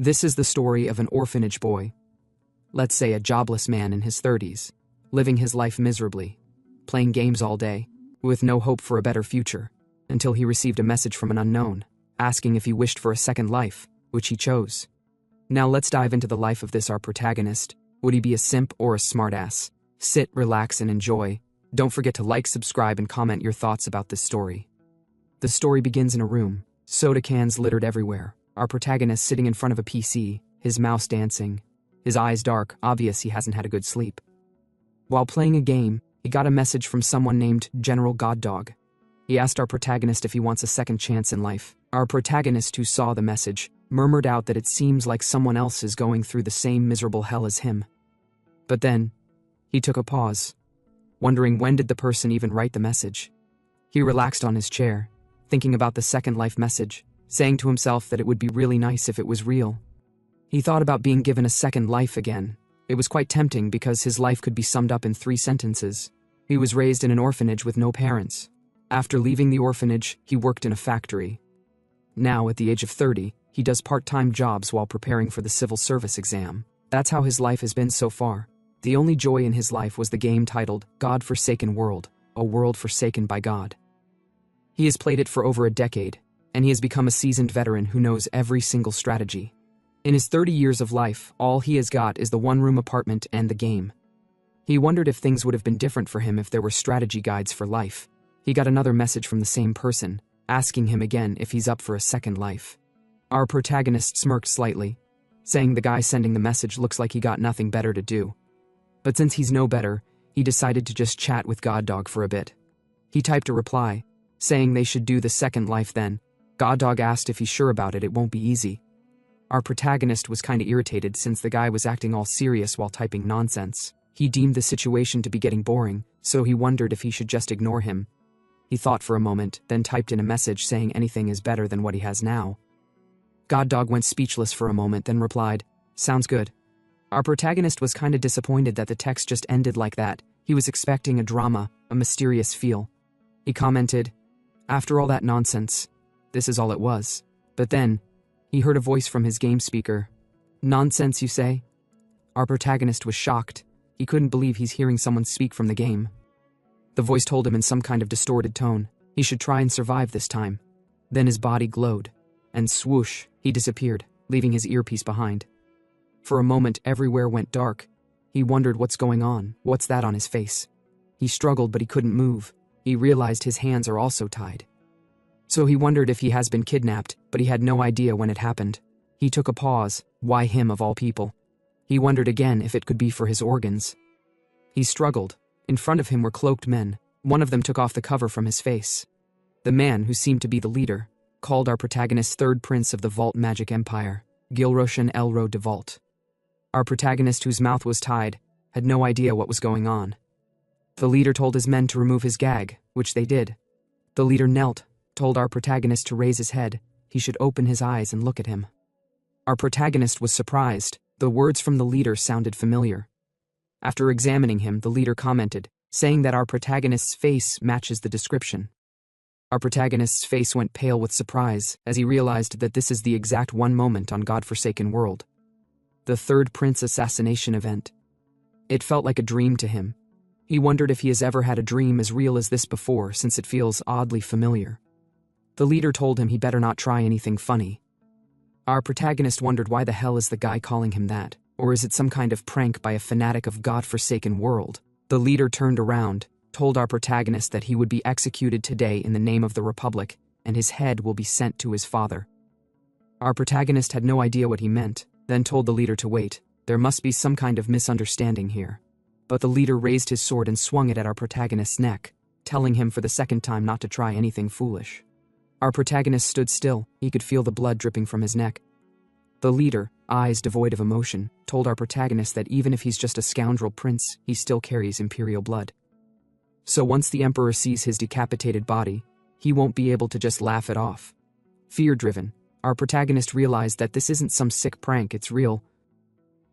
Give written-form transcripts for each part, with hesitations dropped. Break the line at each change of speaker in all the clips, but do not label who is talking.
This is the story of an orphanage boy. Let's say a jobless man in his 30s, living his life miserably, playing games all day, with no hope for a better future, until he received a message from an unknown, asking if he wished for a second life, which he chose. Now let's dive into the life of our protagonist. Would he be a simp or a smartass? Sit, relax, and enjoy. Don't forget to like, subscribe, and comment your thoughts about this story. The story begins in a room, soda cans littered everywhere. Our protagonist sitting in front of a PC, his mouse dancing, his eyes dark, obvious he hasn't had a good sleep. While playing a game, he got a message from someone named General Goddog. He asked our protagonist if he wants a second chance in life. Our protagonist, who saw the message, murmured out that it seems like someone else is going through the same miserable hell as him. But then, he took a pause, wondering when did the person even write the message. He relaxed on his chair, thinking about the second life message, saying to himself that it would be really nice if it was real. He thought about being given a second life again. It was quite tempting because his life could be summed up in 3 sentences. He was raised in an orphanage with no parents. After leaving the orphanage, he worked in a factory. Now, at the age of 30, he does part-time jobs while preparing for the civil service exam. That's how his life has been so far. The only joy in his life was the game titled God-Forsaken World, a world forsaken by God. He has played it for over a decade, and he has become a seasoned veteran who knows every single strategy. In his 30 years of life, all he has got is the one-room apartment and the game. He wondered if things would have been different for him if there were strategy guides for life. He got another message from the same person, asking him again if he's up for a second life. Our protagonist smirked slightly, saying the guy sending the message looks like he got nothing better to do. But since he's no better, he decided to just chat with Goddog for a bit. He typed a reply, saying they should do the second life then. Goddog asked if he's sure about it won't be easy. Our protagonist was kinda irritated since the guy was acting all serious while typing nonsense. He deemed the situation to be getting boring, so he wondered if he should just ignore him. He thought for a moment, then typed in a message saying anything is better than what he has now. Goddog went speechless for a moment, then replied, "Sounds good." Our protagonist was kinda disappointed that the text just ended like that. He was expecting a drama, a mysterious feel. He commented, "After all that nonsense, this is all it was." But then, he heard a voice from his game speaker. "Nonsense, you say?" Our protagonist was shocked. He couldn't believe he's hearing someone speak from the game. The voice told him in some kind of distorted tone he should try and survive this time. Then his body glowed, and swoosh, he disappeared, leaving his earpiece behind. For a moment, everywhere went dark. He wondered what's going on, what's that on his face? He struggled, but he couldn't move. He realized his hands are also tied. So he wondered if he has been kidnapped, but he had no idea when it happened. He took a pause. Why him of all people? He wondered again if it could be for his organs. He struggled. In front of him were cloaked men. One of them took off the cover from his face. The man, who seemed to be the leader, called our protagonist third prince of the Vault Magic Empire, Gilroshan Elro de Vault. Our protagonist, whose mouth was tied, had no idea what was going on. The leader told his men to remove his gag, which they did. The leader knelt, told our protagonist to raise his head. He should open his eyes and look at him. Our protagonist was surprised. The words from the leader sounded familiar. After examining him, the leader commented, saying that our protagonist's face matches the description. Our protagonist's face went pale with surprise as he realized that this is the exact one moment on God-Forsaken World. The third prince assassination event. It felt like a dream to him. He wondered if he has ever had a dream as real as this before, since it feels oddly familiar. The leader told him he better not try anything funny. Our protagonist wondered why the hell is the guy calling him that, or is it some kind of prank by a fanatic of God-Forsaken World? The leader turned around, told our protagonist that he would be executed today in the name of the Republic, and his head will be sent to his father. Our protagonist had no idea what he meant, then told the leader to wait. There must be some kind of misunderstanding here. But the leader raised his sword and swung it at our protagonist's neck, telling him for the second time not to try anything foolish. Our protagonist stood still. He could feel the blood dripping from his neck. The leader, eyes devoid of emotion, told our protagonist that even if he's just a scoundrel prince, he still carries imperial blood. So once the emperor sees his decapitated body, he won't be able to just laugh it off. Fear-driven, our protagonist realized that this isn't some sick prank, it's real.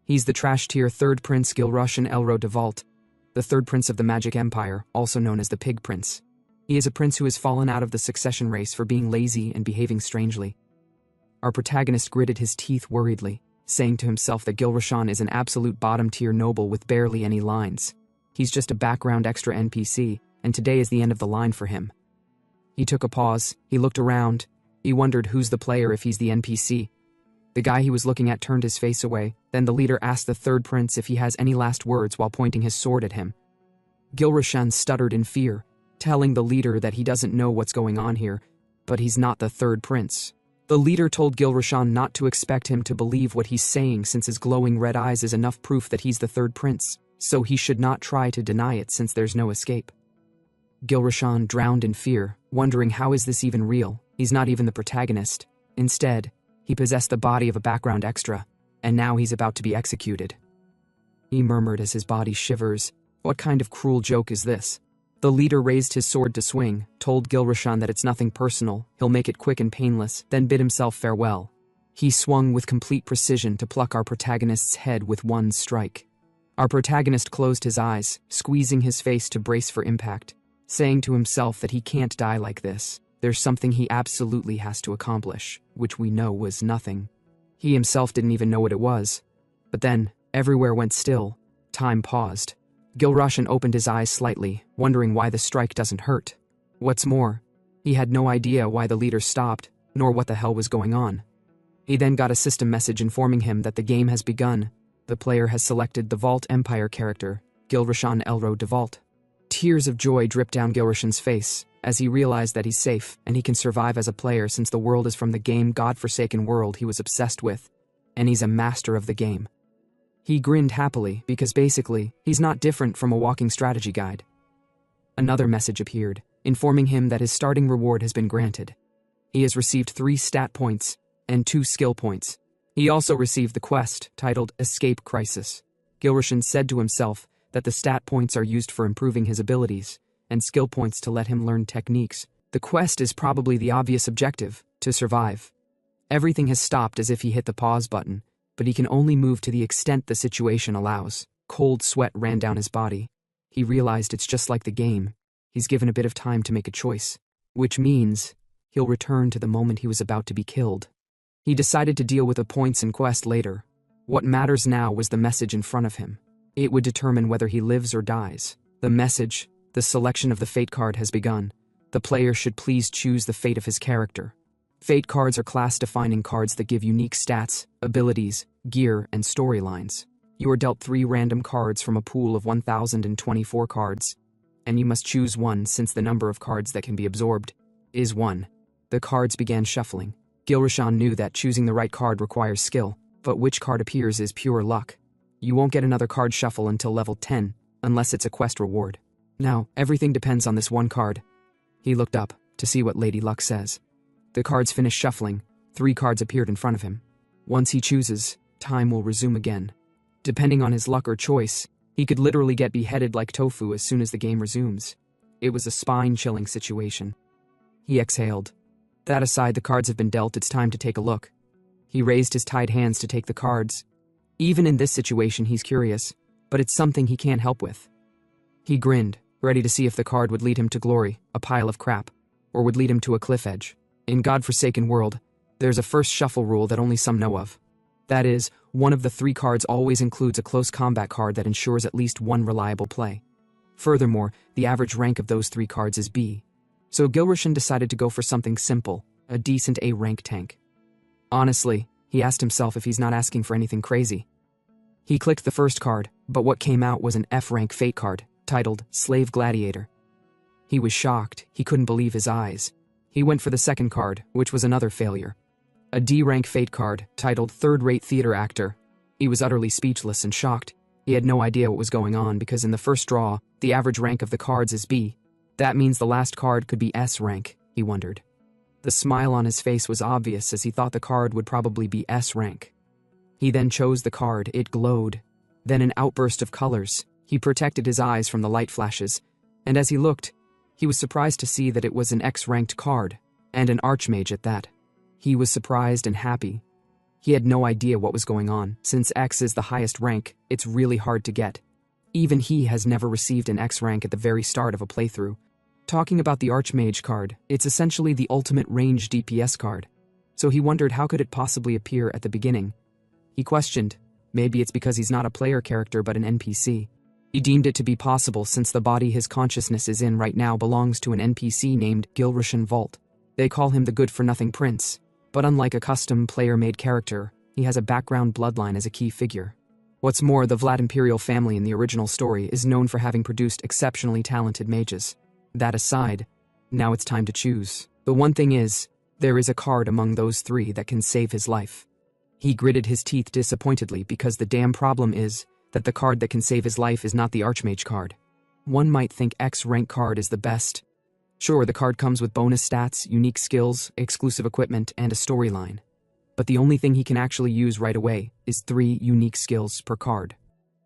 He's the trash-tier third prince Gilroshan Elro de Vault, the third prince of the Magic Empire, also known as the Pig Prince. He is a prince who has fallen out of the succession race for being lazy and behaving strangely. Our protagonist gritted his teeth worriedly, saying to himself that Gilrashan is an absolute bottom-tier noble with barely any lines. He's just a background extra NPC, and today is the end of the line for him. He took a pause, he looked around, he wondered who's the player if he's the NPC. The guy he was looking at turned his face away, then the leader asked the third prince if he has any last words while pointing his sword at him. Gilrashan stuttered in fear, telling the leader that he doesn't know what's going on here, but he's not the third prince. The leader told Gilrashan not to expect him to believe what he's saying since his glowing red eyes is enough proof that he's the third prince, so he should not try to deny it since there's no escape. Gilrashan drowned in fear, wondering how is this even real. He's not even the protagonist. Instead, he possessed the body of a background extra, and now he's about to be executed. He murmured as his body shivers, "What kind of cruel joke is this?" The leader raised his sword to swing, told Gilrashan that it's nothing personal, he'll make it quick and painless, then bid himself farewell. He swung with complete precision to pluck our protagonist's head with one strike. Our protagonist closed his eyes, squeezing his face to brace for impact, saying to himself that he can't die like this. There's something he absolutely has to accomplish, which we know was nothing. He himself didn't even know what it was. But then, everywhere went still. Time paused. Gilrashan opened his eyes slightly, wondering why the strike doesn't hurt. What's more, he had no idea why the leader stopped, nor what the hell was going on. He then got a system message informing him that the game has begun. The player has selected the Vault Empire character, Gilrashan Elro de Vault. Tears of joy dripped down Gilrashan's face, as he realized that he's safe and he can survive as a player since the world is from the game godforsaken world he was obsessed with, and he's a master of the game. He grinned happily because basically, he's not different from a walking strategy guide. Another message appeared, informing him that his starting reward has been granted. He has received 3 stat points and 2 skill points. He also received the quest titled Escape Crisis. Gilrashan said to himself that the stat points are used for improving his abilities, and skill points to let him learn techniques. The quest is probably the obvious objective, to survive. Everything has stopped as if he hit the pause button, but he can only move to the extent the situation allows. Cold sweat ran down his body. He realized it's just like the game. He's given a bit of time to make a choice, which means he'll return to the moment he was about to be killed. He decided to deal with the points and quest later. What matters now was the message in front of him. It would determine whether he lives or dies. The message, the selection of the fate card has begun. The player should please choose the fate of his character. Fate cards are class-defining cards that give unique stats, abilities, gear, and storylines. You are dealt 3 random cards from a pool of 1,024 cards, and you must choose one since the number of cards that can be absorbed is 1. The cards began shuffling. Gilrashan knew that choosing the right card requires skill, but which card appears is pure luck. You won't get another card shuffle until level 10, unless it's a quest reward. Now, everything depends on this one card. He looked up to see what Lady Luck says. The cards finished shuffling. 3 cards appeared in front of him. Once he chooses, time will resume again. Depending on his luck or choice, he could literally get beheaded like tofu as soon as the game resumes. It was a spine-chilling situation. He exhaled. That aside, the cards have been dealt, it's time to take a look. He raised his tied hands to take the cards. Even in this situation, he's curious, but it's something he can't help with. He grinned, ready to see if the card would lead him to glory, a pile of crap, or would lead him to a cliff edge. In godforsaken world, there's a first shuffle rule that only some know of. That is, one of the 3 cards always includes a close combat card that ensures at least one reliable play. Furthermore, the average rank of those 3 cards is B. So Gilrashan decided to go for something simple, a decent A-rank tank. Honestly, he asked himself if he's not asking for anything crazy. He clicked the first card, but what came out was an F-rank fate card, titled Slave Gladiator. He was shocked, he couldn't believe his eyes. He went for the second card, which was another failure. A D-rank fate card, titled Third-Rate Theater Actor. He was utterly speechless and shocked. He had no idea what was going on because in the first draw, the average rank of the cards is B. That means the last card could be S rank, he wondered. The smile on his face was obvious as he thought the card would probably be S rank. He then chose the card, it glowed. Then an outburst of colors. He protected his eyes from the light flashes, and as he looked, he was surprised to see that it was an X-ranked card, and an Archmage at that. He was surprised and happy. He had no idea what was going on. Since X is the highest rank, it's really hard to get. Even he has never received an X rank at the very start of a playthrough. Talking about the Archmage card, it's essentially the ultimate range DPS card. so he wondered how could it possibly appear at the beginning. He questioned, maybe it's because he's not a player character but an NPC. He deemed it to be possible since the body his consciousness is in right now belongs to an NPC named Gilrushan Vault. They call him the good-for-nothing prince, but unlike a custom player-made character, he has a background bloodline as a key figure. What's more, the Vlad Imperial family in the original story is known for having produced exceptionally talented mages. That aside, now it's time to choose. The one thing is, there is a card among those three that can save his life. He gritted his teeth disappointedly because the damn problem is that the card that can save his life is not the Archmage card. One might think X rank card is the best. Sure, the card comes with bonus stats, unique skills, exclusive equipment, and a storyline. But the only thing he can actually use right away is 3 unique skills per card.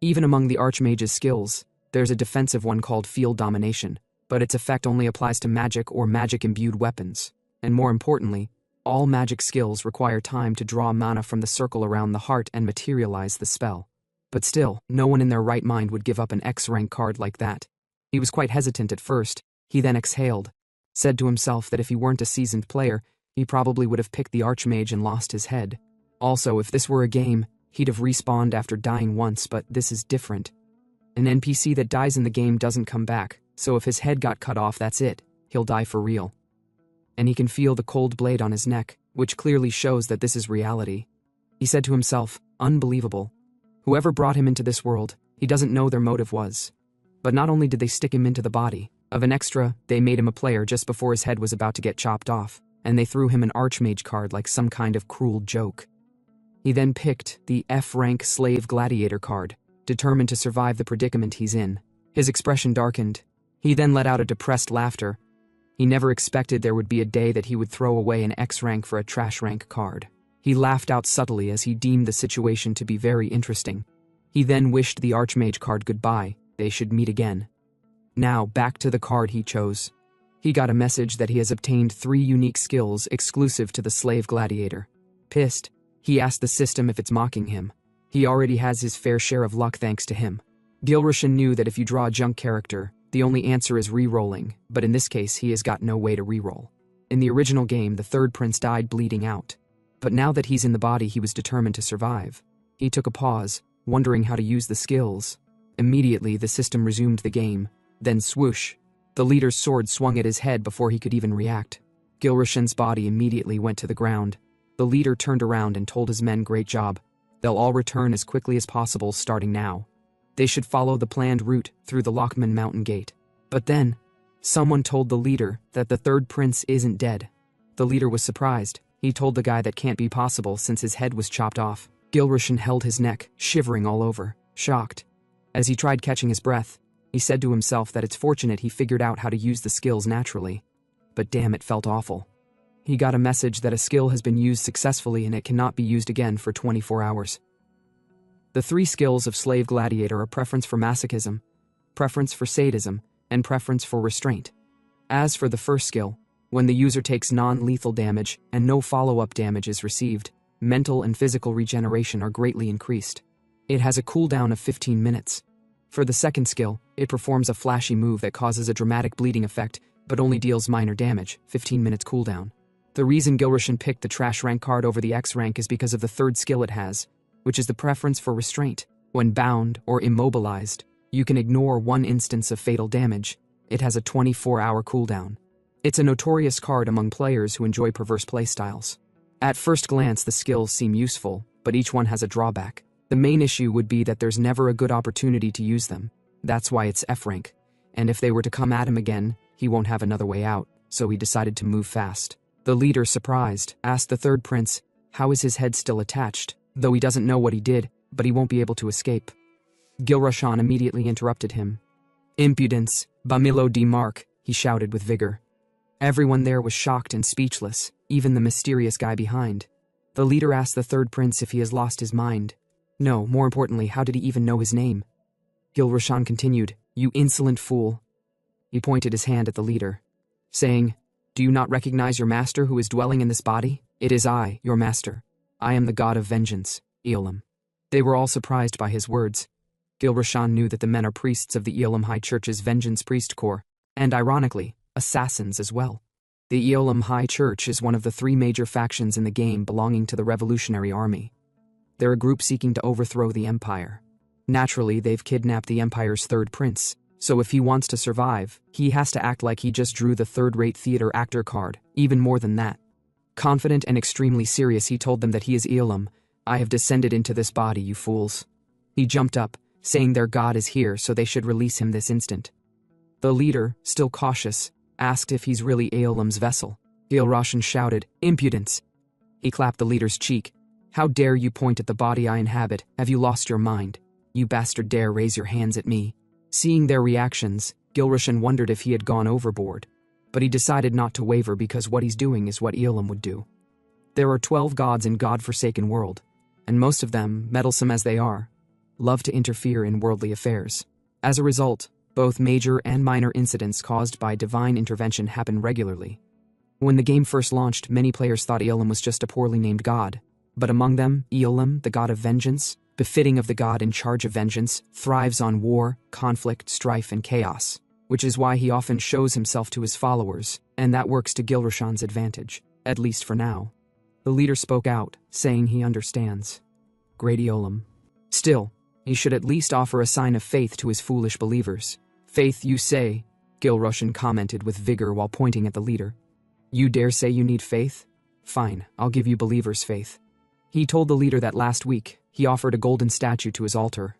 Even among the Archmage's skills, there's a defensive one called Field Domination, but its effect only applies to magic or magic-imbued weapons. And more importantly, all magic skills require time to draw mana from the circle around the heart and materialize the spell. But still, no one in their right mind would give up an X-rank card like that. He was quite hesitant at first. He then exhaled, said to himself that if he weren't a seasoned player, he probably would have picked the Archmage and lost his head. Also, if this were a game, he'd have respawned after dying once, but this is different. An NPC that dies in the game doesn't come back, so if his head got cut off, that's it. He'll die for real. And he can feel the cold blade on his neck, which clearly shows that this is reality. He said to himself, unbelievable. Whoever brought him into this world, he doesn't know their motive was. But not only did they stick him into the body of an extra, they made him a player just before his head was about to get chopped off, and they threw him an Archmage card like some kind of cruel joke. He then picked the F-rank Slave Gladiator card, determined to survive the predicament he's in. His expression darkened. He then let out a depressed laughter. He never expected there would be a day that he would throw away an X-rank for a trash-rank card. He laughed out subtly as he deemed the situation to be very interesting. He then wished the Archmage card goodbye. They should meet again. Now, back to the card he chose. He got a message that he has obtained 3 unique skills exclusive to the Slave Gladiator. Pissed, he asked the system if it's mocking him. He already has his fair share of luck thanks to him. Gilrushan knew that if you draw a junk character, the only answer is re-rolling, but in this case he has got no way to re-roll. In the original game, the third prince died bleeding out. But now that he's in the body, he was determined to survive. He took a pause, wondering how to use the skills. Immediately, the system resumed the game. Then swoosh. The leader's sword swung at his head before he could even react. Gilrushan's body immediately went to the ground. The leader turned around and told his men, great job. They'll all return as quickly as possible starting now. They should follow the planned route through the Lockman Mountain Gate. But then, someone told the leader that the third prince isn't dead. The leader was surprised. He told the guy that can't be possible since his head was chopped off. Gilrushan held his neck, shivering all over, shocked. As he tried catching his breath, he said to himself that it's fortunate he figured out how to use the skills naturally. But damn, it felt awful. He got a message that a skill has been used successfully and it cannot be used again for 24 hours. The 3 skills of Slave Gladiator are preference for masochism, preference for sadism, and preference for restraint. As for the first skill, when the user takes non-lethal damage and no follow-up damage is received, mental and physical regeneration are greatly increased. It has a cooldown of 15 minutes. For the second skill, it performs a flashy move that causes a dramatic bleeding effect, but only deals minor damage, 15 minutes cooldown. The reason Gilrushan picked the trash rank card over the X rank is because of the third skill it has, which is the preference for restraint. When bound or immobilized, you can ignore 1 instance of fatal damage. It has a 24-hour cooldown. It's a notorious card among players who enjoy perverse playstyles. At first glance, the skills seem useful, but each one has a drawback. The main issue would be that there's never a good opportunity to use them. That's why it's F rank. And if they were to come at him again, he won't have another way out, so he decided to move fast. The leader, surprised, asked the third prince, how is his head still attached? Though he doesn't know what he did, but he won't be able to escape. Gilrushan immediately interrupted him. Impudence, Bamilo di Mark, he shouted with vigor. Everyone there was shocked and speechless, even the mysterious guy behind. The leader asked the third prince if he has lost his mind. No, more importantly, how did he even know his name? Gilrushan continued, you insolent fool. He pointed his hand at the leader, saying, do you not recognize your master who is dwelling in this body? It is I, your master. I am the god of vengeance, Eolim. They were all surprised by his words. Gilrushan knew that the men are priests of the Eolim High Church's Vengeance Priest Corps, and ironically, assassins as well. The Eolim High Church is one of the 3 major factions in the game belonging to the Revolutionary Army. They're a group seeking to overthrow the Empire. Naturally, they've kidnapped the Empire's 3rd prince, so if he wants to survive, he has to act like he just drew the 3rd-rate theater actor card, even more than that. Confident and extremely serious, he told them that he is Eolim. "I have descended into this body, you fools." He jumped up, saying their god is here, so they should release him this instant. The leader, still cautious, asked if he's really Eolim's vessel. Gilroshan shouted, "Impudence!" He clapped the leader's cheek. "How dare you point at the body I inhabit? Have you lost your mind? You bastard dare raise your hands at me?" Seeing their reactions, Gilroshan wondered if he had gone overboard, but he decided not to waver because what he's doing is what Eolim would do. There are 12 gods in God-forsaken world, and most of them, meddlesome as they are, love to interfere in worldly affairs. As a result, both major and minor incidents caused by divine intervention happen regularly. When the game first launched, many players thought Eolim was just a poorly named god, but among them, Eolim, the god of vengeance, befitting of the god in charge of vengeance, thrives on war, conflict, strife, and chaos, which is why he often shows himself to his followers, and that works to Gilroshan's advantage, at least for now. The leader spoke out, saying he understands. Great Eolim. Still, he should at least offer a sign of faith to his foolish believers. "Faith, you say?" Gilroshan commented with vigor while pointing at the leader. "You dare say you need faith? Fine, I'll give you believers' faith." He told the leader that last week, he offered a golden statue to his altar.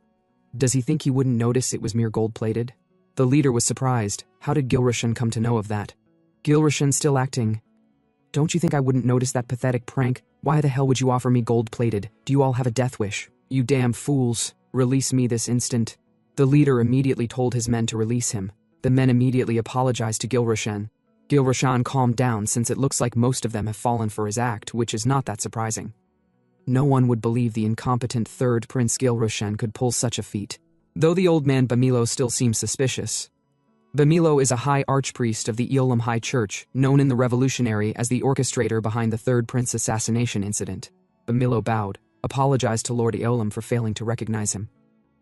Does he think he wouldn't notice it was mere gold-plated? The leader was surprised. How did Gilroshan come to know of that? Gilroshan still acting. "Don't you think I wouldn't notice that pathetic prank? Why the hell would you offer me gold-plated? Do you all have a death wish? You damn fools. Release me this instant." The leader immediately told his men to release him. The men immediately apologized to Gilroshan. Gilroshan calmed down since it looks like most of them have fallen for his act, which is not that surprising. No one would believe the incompetent 3rd Prince Gilroshan could pull such a feat. Though the old man Bamilo still seems suspicious. Bamilo is a high archpriest of the Eolim High Church, known in the Revolutionary as the orchestrator behind the 3rd Prince assassination incident. Bamilo bowed, apologized to Lord Eolim for failing to recognize him.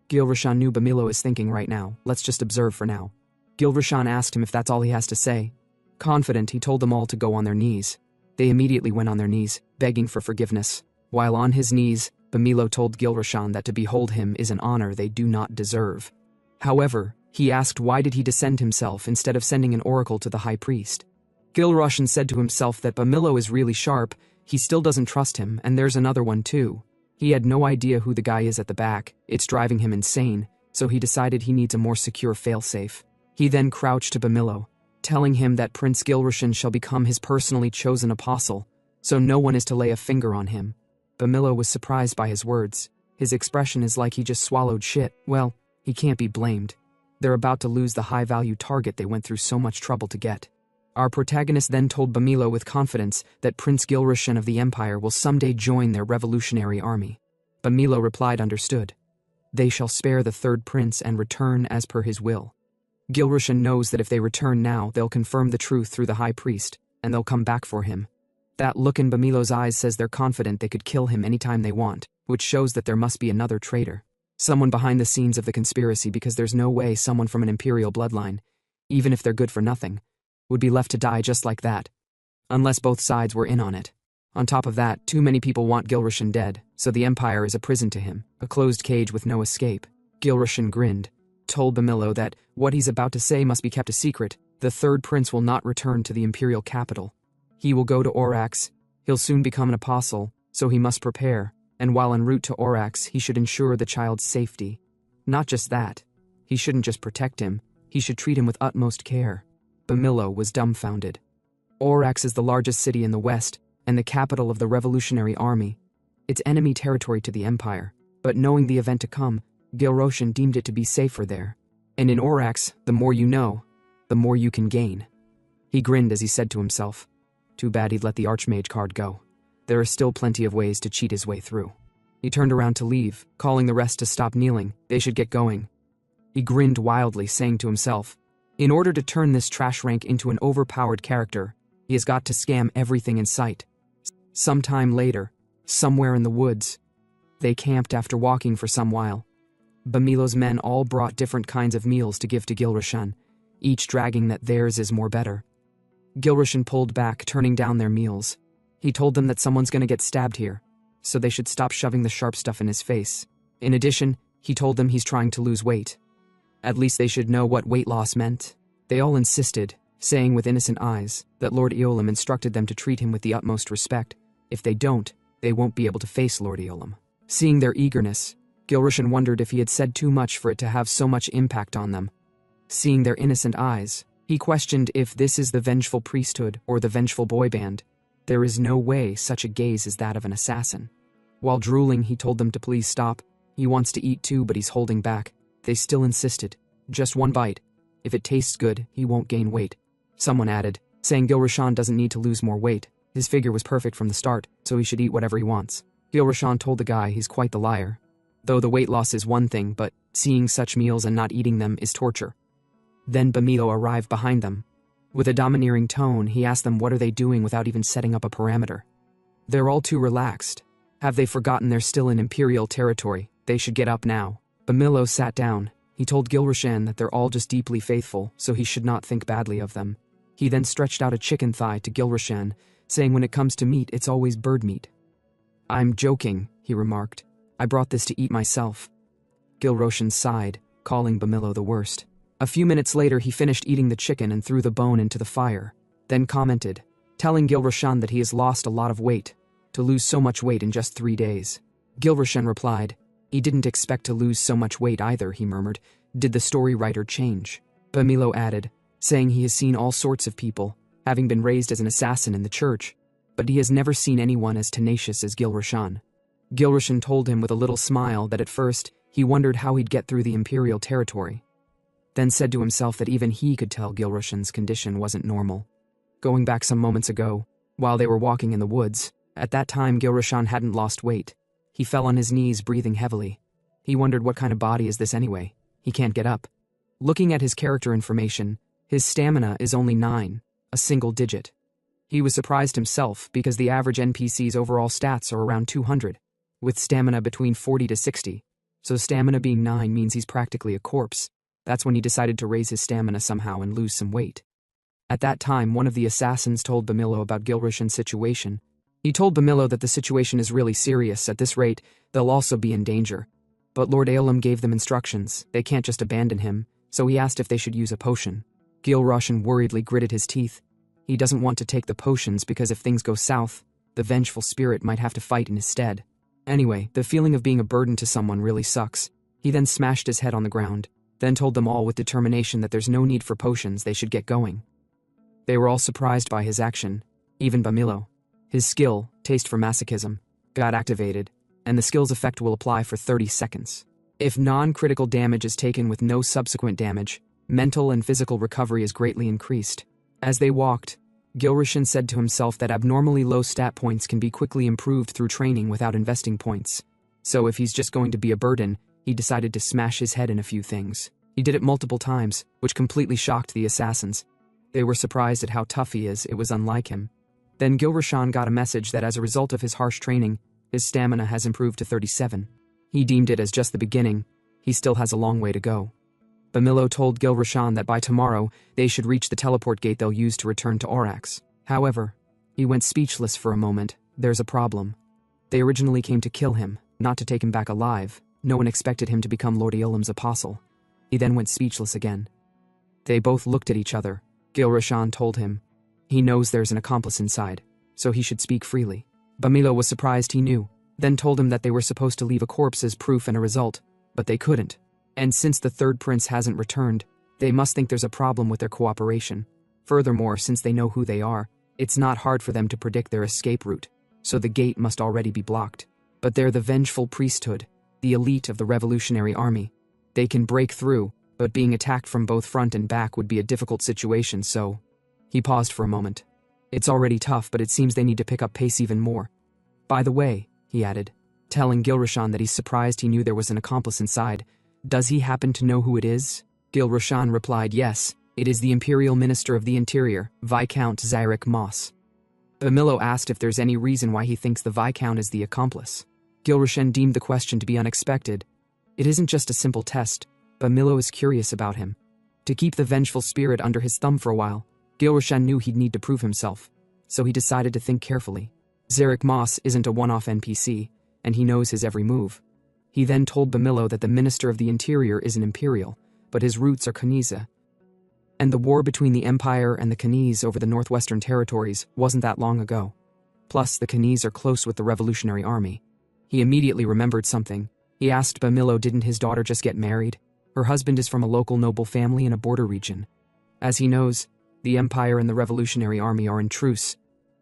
Gilroshan knew Bamilo is thinking right now. Let's just observe for now. Gilroshan asked him if that's all he has to say. Confident, he told them all to go on their knees. They immediately went on their knees, begging for forgiveness. While on his knees, Bamilo told Gilroshan that to behold him is an honor they do not deserve. However, he asked why did he descend himself instead of sending an oracle to the high priest. Gilroshan said to himself that Bamilo is really sharp, he still doesn't trust him, and there's another one too. He had no idea who the guy is at the back, it's driving him insane, so he decided he needs a more secure failsafe. He then crouched to Bamilo, telling him that Prince Gilroshan shall become his personally chosen apostle, so no one is to lay a finger on him. Bamilo was surprised by his words. His expression is like he just swallowed shit. Well, he can't be blamed. They're about to lose the high-value target they went through so much trouble to get. Our protagonist then told Bamilo with confidence that Prince Gilroshan of the Empire will someday join their revolutionary army. Bamilo replied understood. They shall spare the 3rd prince and return as per his will. Gilroshan knows that if they return now, they'll confirm the truth through the high priest, and they'll come back for him. That look in Bamilo's eyes says they're confident they could kill him anytime they want, which shows that there must be another traitor. Someone behind the scenes of the conspiracy, because there's no way someone from an imperial bloodline, even if they're good for nothing, would be left to die just like that, unless both sides were in on it. On top of that, too many people want Gilroshan dead, so the Empire is a prison to him, a closed cage with no escape. Gilroshan grinned, told Bamilo that what he's about to say must be kept a secret. The 3rd prince will not return to the imperial capital. He will go to Orax. He'll soon become an apostle, so he must prepare, and while en route to Orax, he should ensure the child's safety. Not just that, he shouldn't just protect him, he should treat him with utmost care. Bamilo was dumbfounded. Orax is the largest city in the west, and the capital of the Revolutionary Army. It's enemy territory to the Empire, but knowing the event to come, Gilroshan deemed it to be safer there. And in Orax, the more you know, the more you can gain. He grinned as he said to himself, too bad he'd let the Archmage card go. There are still plenty of ways to cheat his way through. He turned around to leave, calling the rest to stop kneeling. They should get going. He grinned wildly, saying to himself, in order to turn this trash rank into an overpowered character, he has got to scam everything in sight. Sometime later, somewhere in the woods, they camped after walking for some while. Bamilo's men all brought different kinds of meals to give to Gilroshan, each dragging that theirs is more better. Gilroshan pulled back, turning down their meals. He told them that someone's gonna get stabbed here, so they should stop shoving the sharp stuff in his face. In addition, he told them he's trying to lose weight. At least they should know what weight loss meant. They all insisted, saying with innocent eyes that Lord Eolam instructed them to treat him with the utmost respect. If they don't, they won't be able to face Lord Eolam. Seeing their eagerness, Gilroshan wondered if he had said too much for it to have so much impact on them. Seeing their innocent eyes, he questioned if this is the vengeful priesthood or the vengeful boy band. There is no way such a gaze is that of an assassin. While drooling, he told them to please stop. He wants to eat too, but he's holding back. They still insisted. Just one bite. If it tastes good, he won't gain weight. Someone added, saying Gilroshan doesn't need to lose more weight. His figure was perfect from the start, so he should eat whatever he wants. Gilroshan told the guy he's quite the liar. Though the weight loss is one thing, but seeing such meals and not eating them is torture. Then Bamilo arrived behind them. With a domineering tone, he asked them what are they doing without even setting up a parameter. They're all too relaxed. Have they forgotten they're still in Imperial territory? They should get up now. Bamilo sat down. He told Gilroshan that they're all just deeply faithful, so he should not think badly of them. He then stretched out a chicken thigh to Gilroshan, saying when it comes to meat, it's always bird meat. I'm joking, he remarked. I brought this to eat myself. Gilroshan sighed, calling Bamilo the worst. A few minutes later, he finished eating the chicken and threw the bone into the fire, then commented, telling Gilroshan that he has lost a lot of weight, to lose so much weight in just 3 days. Gilroshan replied, he didn't expect to lose so much weight either, he murmured. Did the story writer change? Bamilo added, saying he has seen all sorts of people, having been raised as an assassin in the church, but he has never seen anyone as tenacious as Gilroshan. Gilroshan told him with a little smile that at first he wondered how he'd get through the Imperial territory, then said to himself that even he could tell Gilroshan's condition wasn't normal. Going back some moments ago, while they were walking in the woods, at that time Gilroshan hadn't lost weight. He fell on his knees, breathing heavily. He wondered what kind of body is this anyway? He can't get up. Looking at his character information, his stamina is only 9, a single digit. He was surprised himself because the average NPC's overall stats are around 200, with stamina between 40 to 60, so stamina being 9 means he's practically a corpse. That's when he decided to raise his stamina somehow and lose some weight. At that time, one of the assassins told Bamilo about Gilroshan's situation. He told Bamilo that the situation is really serious. At this rate, they'll also be in danger. But Lord Eolam gave them instructions. They can't just abandon him, so he asked if they should use a potion. Gilroshan worriedly gritted his teeth. He doesn't want to take the potions because if things go south, the vengeful spirit might have to fight in his stead. Anyway, the feeling of being a burden to someone really sucks. He then smashed his head on the ground, then told them all with determination that there's no need for potions, they should get going. They were all surprised by his action, even Bamilo. His skill, Taste for Masochism, got activated, and the skill's effect will apply for 30 seconds. If non-critical damage is taken with no subsequent damage, mental and physical recovery is greatly increased. As they walked, Gilroshan said to himself that abnormally low stat points can be quickly improved through training without investing points. So if he's just going to be a burden, he decided to smash his head in a few things. He did it multiple times, which completely shocked the assassins. They were surprised at how tough he is. It was unlike him. Then Gilroshan got a message that as a result of his harsh training, his stamina has improved to 37. He deemed it as just the beginning. He still has a long way to go. Bamilo told Gilroshan that by tomorrow, they should reach the teleport gate they'll use to return to Orax. However, he went speechless for a moment. There's a problem. They originally came to kill him, not to take him back alive. No one expected him to become Lord Eolam's apostle. He then went speechless again. They both looked at each other. Gilroshan told him, he knows there's an accomplice inside, so he should speak freely. Bamilo was surprised he knew, then told him that they were supposed to leave a corpse as proof and a result, but they couldn't. And since the third prince hasn't returned, they must think there's a problem with their cooperation. Furthermore, since they know who they are, it's not hard for them to predict their escape route, so the gate must already be blocked. But they're the vengeful priesthood, the elite of the revolutionary army. They can break through, but being attacked from both front and back would be a difficult situation, so... He paused for a moment. It's already tough, but it seems they need to pick up pace even more. By the way, he added, telling Gilroshan that he's surprised he knew there was an accomplice inside. Does he happen to know who it is? Gilroshan replied, yes, it is the Imperial Minister of the Interior, Viscount Zyrek Moss. Bamilo asked if there's any reason why he thinks the Viscount is the accomplice. Gilroshan deemed the question to be unexpected. It isn't just a simple test. Bamilo is curious about him. To keep the vengeful spirit under his thumb for a while, Gilroshan knew he'd need to prove himself, so he decided to think carefully. Zarek Moss isn't a one-off NPC, and he knows his every move. He then told Bamilo that the Minister of the Interior isn't imperial, but his roots are Khanese. And the war between the Empire and the Khanese over the Northwestern Territories wasn't that long ago. Plus, the Khanese are close with the Revolutionary Army. He immediately remembered something. He asked Bamilo, didn't his daughter just get married? Her husband is from a local noble family in a border region. As he knows, the Empire and the Revolutionary Army are in truce,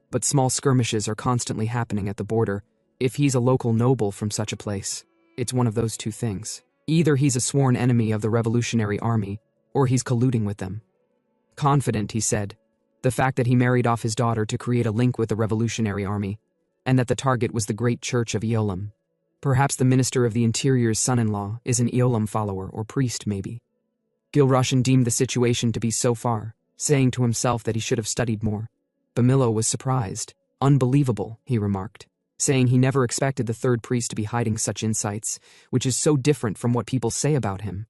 but small skirmishes are constantly happening at the border. If he's a local noble from such a place, it's one of those two things. Either he's a sworn enemy of the Revolutionary Army, or he's colluding with them. Confident, he said, the fact that he married off his daughter to create a link with the Revolutionary Army, and that the target was the Great Church of Eolam. Perhaps the Minister of the Interior's son-in-law is an Eolam follower or priest, maybe. Gilroshan deemed the situation to be so far, saying to himself that he should have studied more. Bamilo was surprised. Unbelievable, he remarked, saying he never expected the third priest to be hiding such insights, which is so different from what people say about him.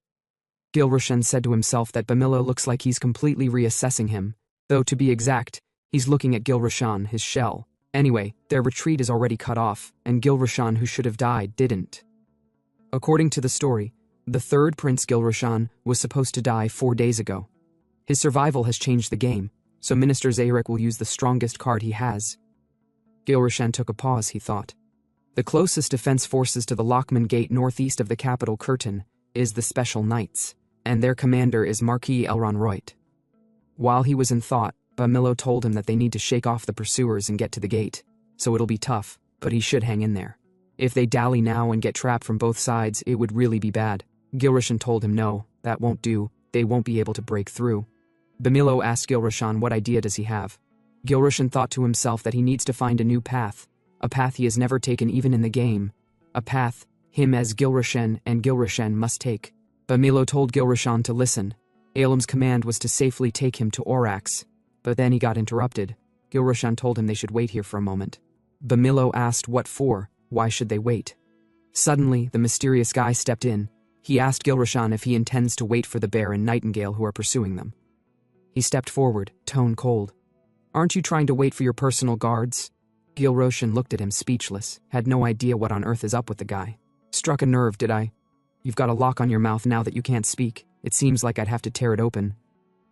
Gilroshan said to himself that Bamilo looks like he's completely reassessing him, though to be exact, he's looking at Gilroshan, his shell. Anyway, their retreat is already cut off, and Gilroshan, who should have died, didn't. According to the story, the third Prince Gilroshan was supposed to die 4 days ago. His survival has changed the game, so Minister Zarek will use the strongest card he has. Gilroshan took a pause, he thought. The closest defense forces to the Lockman Gate northeast of the capital Curtain is the Special Knights, and their commander is Marquis Elron Reut. While he was in thought, Bamilo told him that they need to shake off the pursuers and get to the gate, so it'll be tough, but he should hang in there. If they dally now and get trapped from both sides, it would really be bad. Gilroshan told him no, that won't do, they won't be able to break through. Bamilo asked Gilroshan what idea does he have. Gilroshan thought to himself that he needs to find a new path, a path he has never taken even in the game, a path him as Gilroshan and Gilroshan must take. Bamilo told Gilroshan to listen. Eolam's command was to safely take him to Orax, but then he got interrupted. Gilroshan told him they should wait here for a moment. Bamilo asked what for, why should they wait? Suddenly, the mysterious guy stepped in. He asked Gilroshan if he intends to wait for the bear and nightingale who are pursuing them. He stepped forward, tone cold. Aren't you trying to wait for your personal guards? Gilroshan looked at him speechless, had no idea what on earth is up with the guy. Struck a nerve, did I? You've got a lock on your mouth now that you can't speak. It seems like I'd have to tear it open.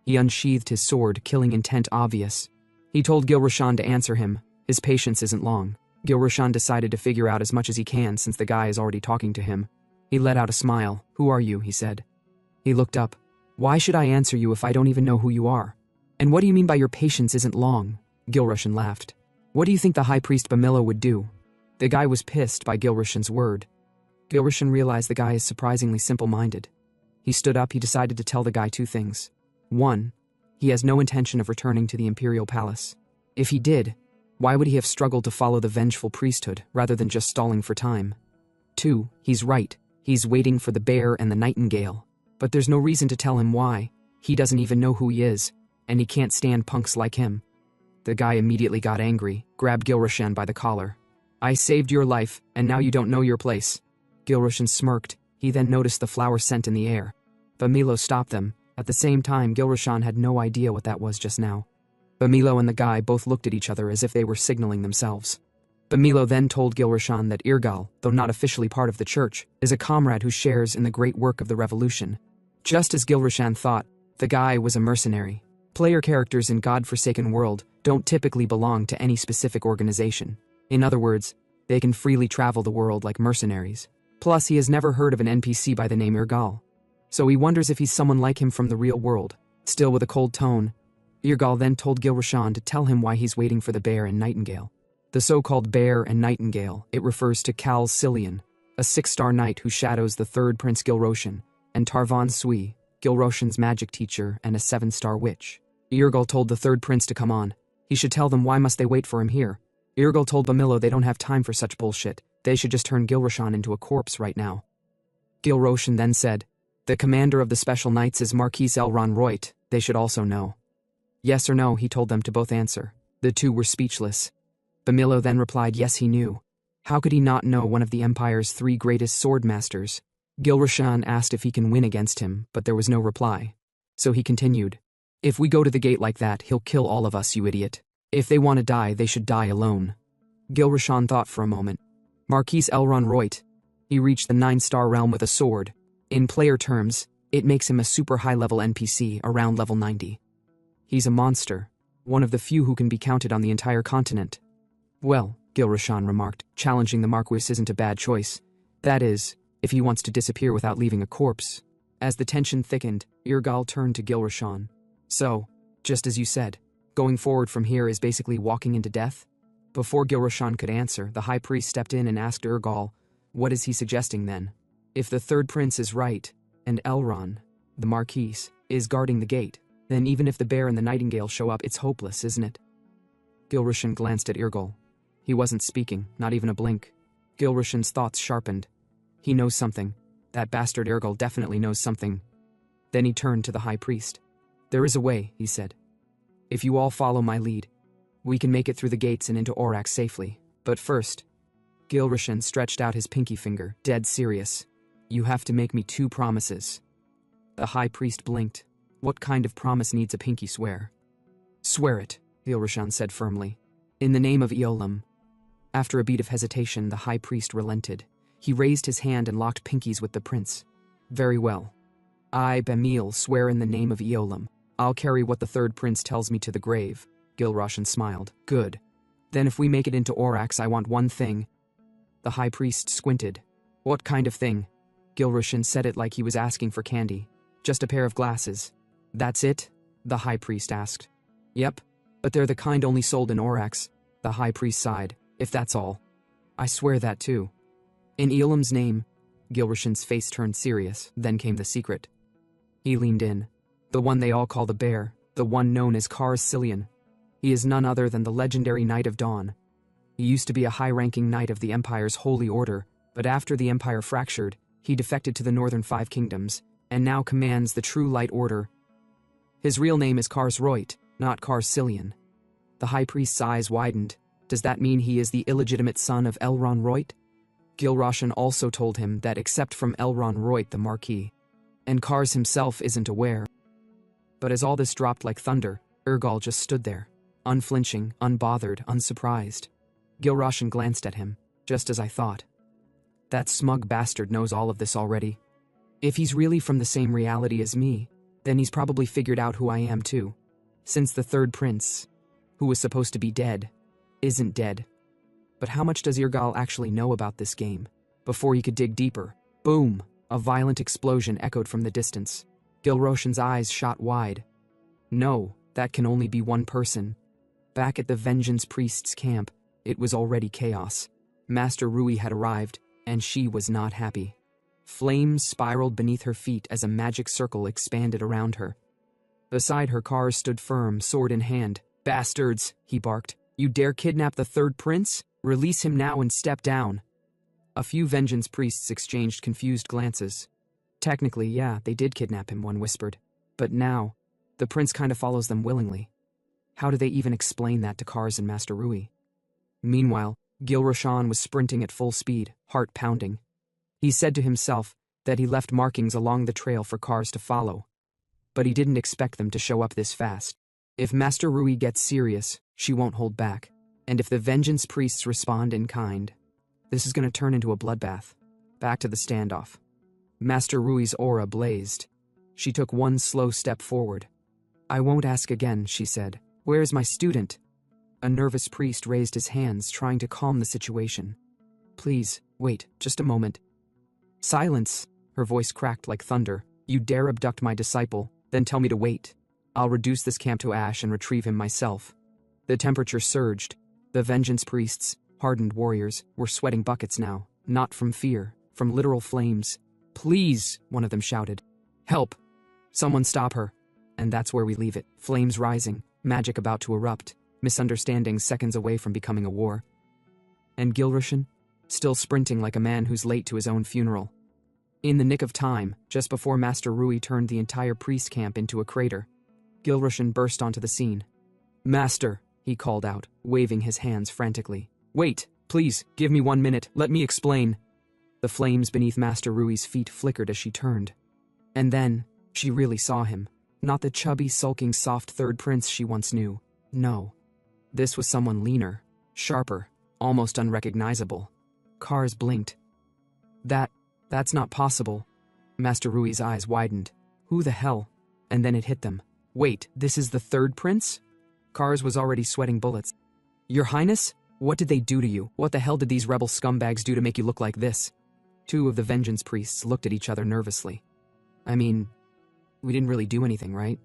He unsheathed his sword, killing intent obvious. He told Gilroshan to answer him. His patience isn't long. Gilroshan decided to figure out as much as he can since the guy is already talking to him. He let out a smile. Who are you? He said. He looked up. Why should I answer you if I don't even know who you are? And what do you mean by your patience isn't long? Gilroshan laughed. What do you think the High Priest Bamilo would do? The guy was pissed by Gilroshan's word. Gilroshan realized the guy is surprisingly simple-minded. He stood up. He decided to tell the guy 2 things. 1, he has no intention of returning to the Imperial Palace. If he did, why would he have struggled to follow the vengeful priesthood rather than just stalling for time? 2, he's right. He's waiting for the bear and the nightingale. But there's no reason to tell him why. He doesn't even know who he is, and he can't stand punks like him. The guy immediately got angry, grabbed Gilroshan by the collar. I saved your life, and now you don't know your place. Gilroshan smirked. He then noticed the flower scent in the air. Bamilo stopped them. At the same time, Gilroshan had no idea what that was just now. Bamilo and the guy both looked at each other as if they were signaling themselves. Bamilo then told Gilroshan that Irgal, though not officially part of the church, is a comrade who shares in the great work of the revolution. Just as Gilroshan thought, the guy was a mercenary. Player characters in God-forsaken world don't typically belong to any specific organization. In other words, they can freely travel the world like mercenaries. Plus, he has never heard of an NPC by the name Irgal. So he wonders if he's someone like him from the real world. Still with a cold tone, Irgal then told Gilroshan to tell him why he's waiting for the bear and nightingale. The so-called bear and nightingale, it refers to Cal Cillian, a 6-star knight who shadows the 3rd Prince Gilroshan, and Tarvan Sui, Gilroshan's magic teacher and a 7-star witch. Irgal told the 3rd Prince to come on. He should tell them why must they wait for him here. Irgal told Bamilo they don't have time for such bullshit. They should just turn Gilroshan into a corpse right now. Gilroshan then said, the commander of the Special Knights is Marquis Elron Reut. They should also know. Yes or no, he told them to both answer. The 2 were speechless. Bamilo then replied yes, he knew. How could he not know one of the Empire's 3 greatest sword masters? Gilroshan asked if he can win against him, but there was no reply. So he continued. If we go to the gate like that, he'll kill all of us, you idiot. If they want to die, they should die alone. Gilrashan thought for a moment. Marquis Elron Roit. He reached the 9-star realm with a sword. In player terms, it makes him a super high-level NPC around level 90. He's a monster, one of the few who can be counted on the entire continent. Well, Gilrashan remarked, challenging the Marquis isn't a bad choice. That is, if he wants to disappear without leaving a corpse. As the tension thickened, Irgal turned to Gilrashan. So, just as you said, going forward from here is basically walking into death? Before Gilrashan could answer, the High Priest stepped in and asked Irgal, what is he suggesting then? If the third prince is right, and Elron, the Marquis, is guarding the gate, then even if the bear and the nightingale show up, it's hopeless, isn't it? Gilrashan glanced at Irgal. He wasn't speaking, not even a blink. Gilrashan's thoughts sharpened. He knows something. That bastard Irgal definitely knows something. Then he turned to the High Priest. There is a way, he said. If you all follow my lead, we can make it through the gates and into Orax safely. But first, Gilrashan stretched out his pinky finger, dead serious. You have to make me 2 promises. The High Priest blinked. What kind of promise needs a pinky swear? Swear it, Gilrashan said firmly. In the name of Eolim. After a beat of hesitation, the High Priest relented. He raised his hand and locked pinkies with the prince. Very well. I, Bemil, swear in the name of Eolim. I'll carry what the third prince tells me to the grave. Gilrashan smiled. Good. Then if we make it into Orax, I want one thing. The High Priest squinted. What kind of thing? Gilrashan said it like he was asking for candy. Just a pair of glasses. That's it? The High Priest asked. Yep. But they're the kind only sold in Orax. The High Priest sighed. If that's all. I swear that too. In Eolim's name. Gilrashan's face turned serious. Then came the secret. He leaned in. The one they all call the bear. The one known as Kars Cillian. He is none other than the legendary Knight of Dawn. He used to be a high-ranking knight of the Empire's Holy Order, but after the Empire fractured, he defected to the Northern 5 Kingdoms, and now commands the True Light Order. His real name is Kars Roit, not Kars Cillian. The High Priest's eyes widened. Does that mean he is the illegitimate son of Elron Roit? Gilrashan also told him that except from Elron Roit the Marquis, and Kars himself isn't aware. But as all this dropped like thunder, Irgal just stood there, unflinching, unbothered, unsurprised. Gilrashan glanced at him, just as I thought. That smug bastard knows all of this already. If he's really from the same reality as me, then he's probably figured out who I am too. Since the third prince, who was supposed to be dead, isn't dead. But how much does Irgal actually know about this game? Before he could dig deeper, boom! A violent explosion echoed from the distance. Gilrashan's eyes shot wide. No, that can only be one person. Back at the Vengeance Priest's camp, it was already chaos. Master Rui had arrived, and she was not happy. Flames spiraled beneath her feet as a magic circle expanded around her. Beside her, Kars stood firm, sword in hand. Bastards, he barked. You dare kidnap the third prince? Release him now and step down. A few Vengeance Priests exchanged confused glances. Technically, yeah, they did kidnap him, one whispered. But now, the prince kind of follows them willingly. How do they even explain that to Kars and Master Rui? Meanwhile, Gilrashan was sprinting at full speed, heart pounding. He said to himself that he left markings along the trail for Kars to follow. But he didn't expect them to show up this fast. If Master Rui gets serious, she won't hold back. And if the Vengeance Priests respond in kind, this is going to turn into a bloodbath. Back to the standoff. Master Rui's aura blazed. She took one slow step forward. I won't ask again, she said. Where's my student? A nervous priest raised his hands, trying to calm the situation. Please, wait, just a moment. Silence! Her voice cracked like thunder. You dare abduct my disciple, then tell me to wait. I'll reduce this camp to ash and retrieve him myself. The temperature surged. The Vengeance Priests, hardened warriors, were sweating buckets now, not from fear, from literal flames. Please, one of them shouted. Help! Someone stop her. And that's where we leave it. Flames rising, magic about to erupt, misunderstandings seconds away from becoming a war. And Gilrashan, still sprinting like a man who's late to his own funeral. In the nick of time, just before Master Rui turned the entire priest camp into a crater, Gilrashan burst onto the scene. Master, he called out, waving his hands frantically. Wait, please, give me 1 minute, let me explain. The flames beneath Master Rui's feet flickered as she turned. And then, she really saw him. Not the chubby, sulking, soft third prince she once knew. No. This was someone leaner, sharper, almost unrecognizable. Cars blinked. That's not possible. Master Rui's eyes widened. Who the hell? And then it hit them. Wait, this is the third prince? Cars was already sweating bullets. Your Highness? What did they do to you? What the hell did these rebel scumbags do to make you look like this? Two of the vengeance priests looked at each other nervously. I mean, we didn't really do anything, right?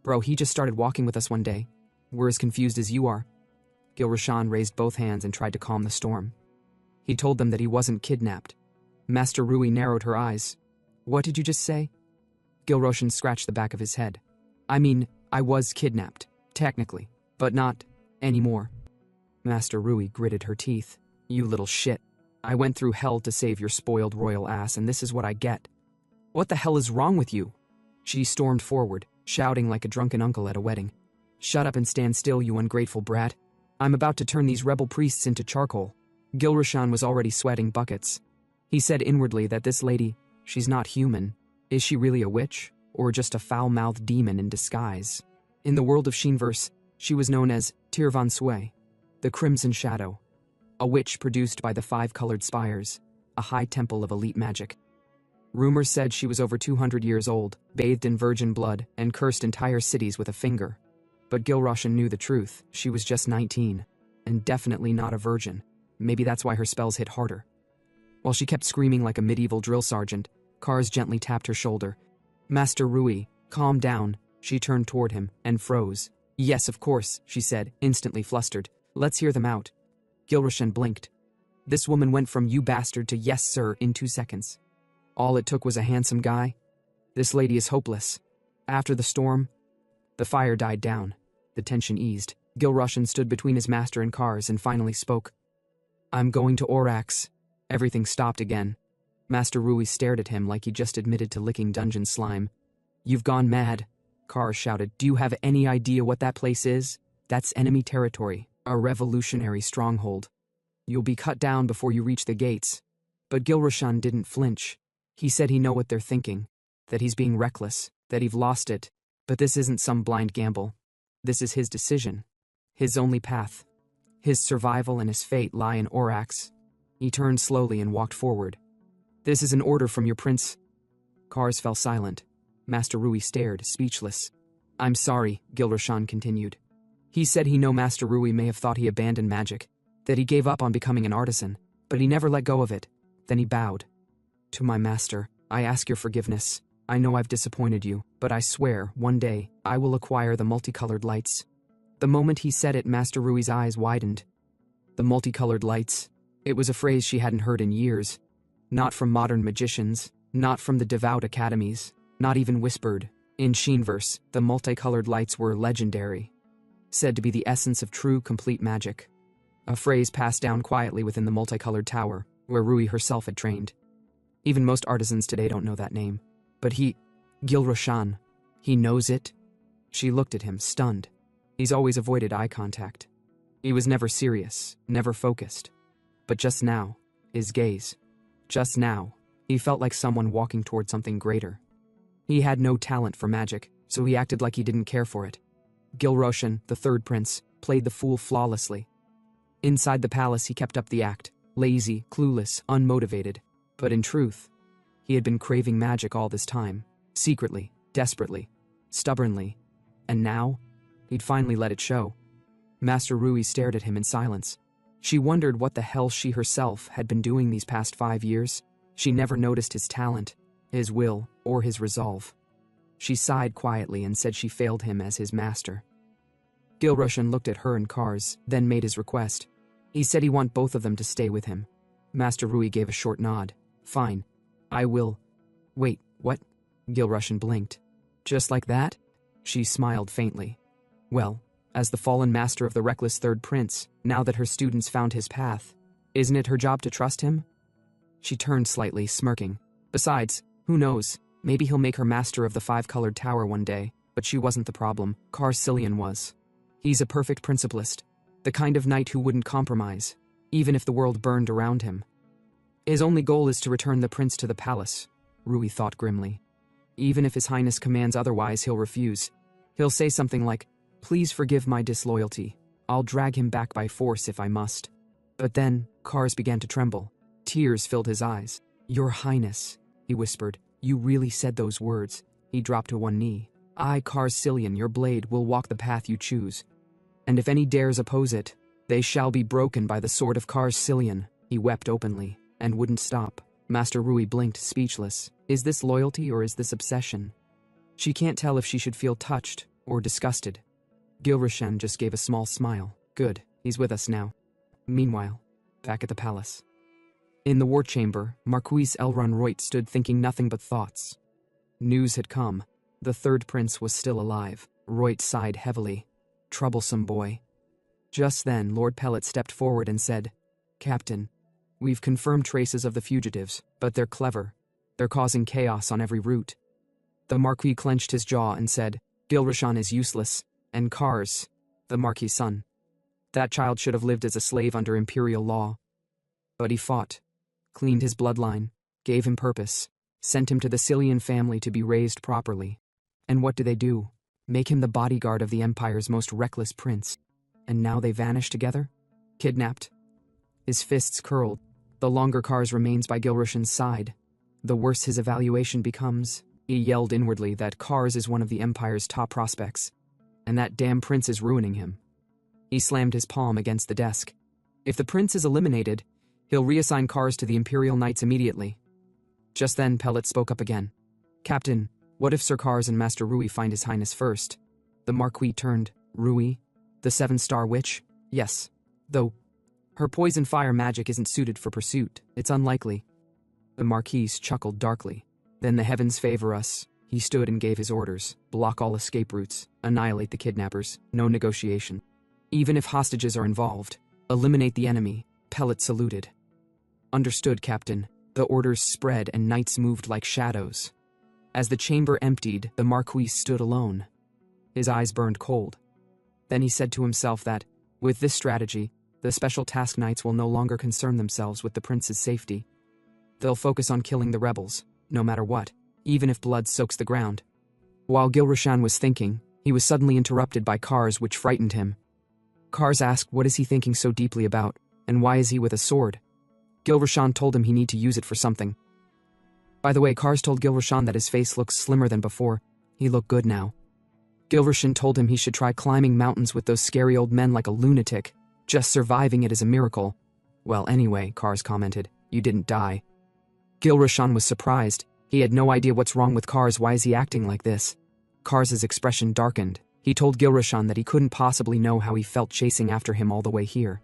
Bro, he just started walking with us one day. We're as confused as you are. Gilrashan raised both hands and tried to calm the storm. He told them that he wasn't kidnapped. Master Rui narrowed her eyes. What did you just say? Gilroshan scratched the back of his head. I mean, I was kidnapped, technically, but not anymore. Master Rui gritted her teeth. You little shit. I went through hell to save your spoiled royal ass, and this is what I get. What the hell is wrong with you? She stormed forward, shouting like a drunken uncle at a wedding. Shut up and stand still, you ungrateful brat. I'm about to turn these rebel priests into charcoal. Gilrashan was already sweating buckets. He said inwardly that this lady, she's not human. Is she really a witch, or just a foul-mouthed demon in disguise? In the world of Sheenverse, she was known as Tirvan Sui, the Crimson Shadow, a witch produced by the Five-Colored Spires, a high temple of elite magic. Rumors said she was over 200 years old, bathed in virgin blood, and cursed entire cities with a finger. But Gilrashan knew the truth. She was just 19, and definitely not a virgin. Maybe that's why her spells hit harder. While she kept screaming like a medieval drill sergeant, Kars gently tapped her shoulder. Master Rui, calm down. She turned toward him and froze. Yes, of course, she said, instantly flustered. Let's hear them out. Gilrashan blinked. This woman went from you bastard to yes sir in 2 seconds. All it took was a handsome guy. This lady is hopeless. After the storm, the fire died down. The tension eased. Gilrashan stood between his master and Kars and finally spoke. I'm going to Orax. Everything stopped again. Master Rui stared at him like he just admitted to licking dungeon slime. You've gone mad, Kars shouted. Do you have any idea what that place is? That's enemy territory, a revolutionary stronghold. You'll be cut down before you reach the gates. But Gilrashan didn't flinch. He said he know what they're thinking, that he's being reckless, that he've lost it. But this isn't some blind gamble. This is his decision, his only path. His survival and his fate lie in Orax. He turned slowly and walked forward. This is an order from your prince. Kars fell silent. Master Rui stared, speechless. I'm sorry, Gilrashan continued. He said he know Master Rui may have thought he abandoned magic, that he gave up on becoming an artisan, but he never let go of it. Then he bowed. To my master, I ask your forgiveness. I know I've disappointed you, but I swear, one day, I will acquire the multicolored lights. The moment he said it, Master Rui's eyes widened. The multicolored lights. It was a phrase she hadn't heard in years. Not from modern magicians, not from the devout academies, not even whispered. In Sheenverse, the multicolored lights were legendary, said to be the essence of true, complete magic. A phrase passed down quietly within the multicolored tower, where Rui herself had trained. Even most artisans today don't know that name. But Gilrashan, he knows it? She looked at him, stunned. He's always avoided eye contact. He was never serious, never focused. But just now, his gaze. Just now, he felt like someone walking toward something greater. He had no talent for magic, so he acted like he didn't care for it. Gilrashan, the third prince, played the fool flawlessly. Inside the palace, he kept up the act, lazy, clueless, unmotivated. But in truth, he had been craving magic all this time, secretly, desperately, stubbornly. And now, he'd finally let it show. Master Rui stared at him in silence. She wondered what the hell she herself had been doing these past 5 years. She never noticed his talent, his will, or his resolve. She sighed quietly and said she failed him as his master. Gilrashan looked at her and Kars, then made his request. He said he want both of them to stay with him. Master Rui gave a short nod. Fine. I will. Wait, what? Gilrashan blinked. Just like that? She smiled faintly. Well, as the fallen master of the reckless third prince, now that her students found his path, isn't it her job to trust him? She turned slightly, smirking. Besides, who knows, maybe he'll make her master of the five-colored tower one day, but she wasn't the problem, Carcillion was. He's a perfect principlist, the kind of knight who wouldn't compromise, even if the world burned around him. His only goal is to return the prince to the palace, Rui thought grimly. Even if His Highness commands otherwise, he'll refuse. He'll say something like, "Please forgive my disloyalty. I'll drag him back by force if I must." But then, Kars began to tremble. Tears filled his eyes. "Your Highness," he whispered, "you really said those words." He dropped to one knee. "I, Kars Cillian, your blade, will walk the path you choose. And if any dares oppose it, they shall be broken by the sword of Kars Cillian." He wept openly, and wouldn't stop. Master Rui blinked, speechless. Is this loyalty or is this obsession? She can't tell if she should feel touched or disgusted. Gilrashan just gave a small smile. Good, he's with us now. Meanwhile, back at the palace. In the war chamber, Marquise Elrond Reut stood thinking nothing but thoughts. News had come. The third prince was still alive. Reut sighed heavily. Troublesome boy. Just then, Lord Pellet stepped forward and said, "Captain, we've confirmed traces of the fugitives, but they're clever. They're causing chaos on every route." The Marquis clenched his jaw and said, "Gilrashan is useless, and Kars, the Marquis' son. That child should have lived as a slave under imperial law. But he fought, cleaned his bloodline, gave him purpose, sent him to the Cillian family to be raised properly. And what do? Make him the bodyguard of the Empire's most reckless prince. And now they vanish together? Kidnapped?" His fists curled. The longer Kars remains by Gilrashan's side, the worse his evaluation becomes. He yelled inwardly that Kars is one of the Empire's top prospects, and that damn prince is ruining him. He slammed his palm against the desk. If the prince is eliminated, he'll reassign Kars to the Imperial Knights immediately. Just then, Pellet spoke up again. "Captain, what if Sir Kars and Master Rui find His Highness first?" The Marquis turned. "Rui? The seven-star witch?" "Yes. Though her poison fire magic isn't suited for pursuit. It's unlikely." The Marquis chuckled darkly. "Then the heavens favor us." He stood and gave his orders. "Block all escape routes. Annihilate the kidnappers. No negotiation. Even if hostages are involved, eliminate the enemy." Pellet saluted. "Understood, Captain." The orders spread and knights moved like shadows. As the chamber emptied, the Marquis stood alone. His eyes burned cold. Then he said to himself that, with this strategy, the special task knights will no longer concern themselves with the prince's safety. They'll focus on killing the rebels, no matter what, even if blood soaks the ground. While Gilrashan was thinking, he was suddenly interrupted by Kars, which frightened him. Kars asked what is he thinking so deeply about, and why is he with a sword? Gilrashan told him he need to use it for something. By the way, Kars told Gilrashan that his face looks slimmer than before. He looked good now. Gilrashan told him he should try climbing mountains with those scary old men like a lunatic. Just surviving it is a miracle. "Well, anyway," Kars commented, "you didn't die." Gilrashan was surprised. He had no idea what's wrong with Kars. Why is he acting like this? Kars's expression darkened. He told Gilrashan that he couldn't possibly know how he felt chasing after him all the way here.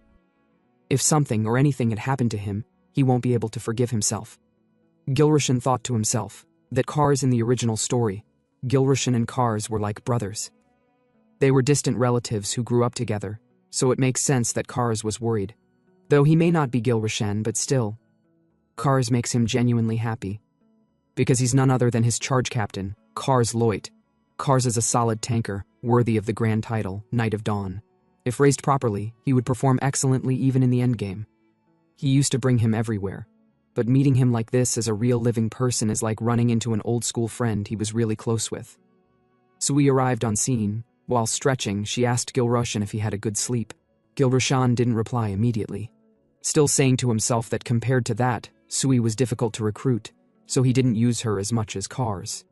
If something or anything had happened to him, he won't be able to forgive himself. Gilrashan thought to himself that Kars in the original story, Gilrashan and Kars were like brothers. They were distant relatives who grew up together, so it makes sense that Kars was worried. Though he may not be Gilrashan, but still, Kars makes him genuinely happy. Because he's none other than his charge captain, Kars Loit. Kars is a solid tanker, worthy of the grand title, Knight of Dawn. If raised properly, he would perform excellently even in the endgame. He used to bring him everywhere. But meeting him like this as a real living person is like running into an old school friend he was really close with. Sui arrived on scene. While stretching, she asked Gilrashan if he had a good sleep. Gilrashan didn't reply immediately, still saying to himself that compared to that, Sui was difficult to recruit, so he didn't use her as much as Kars.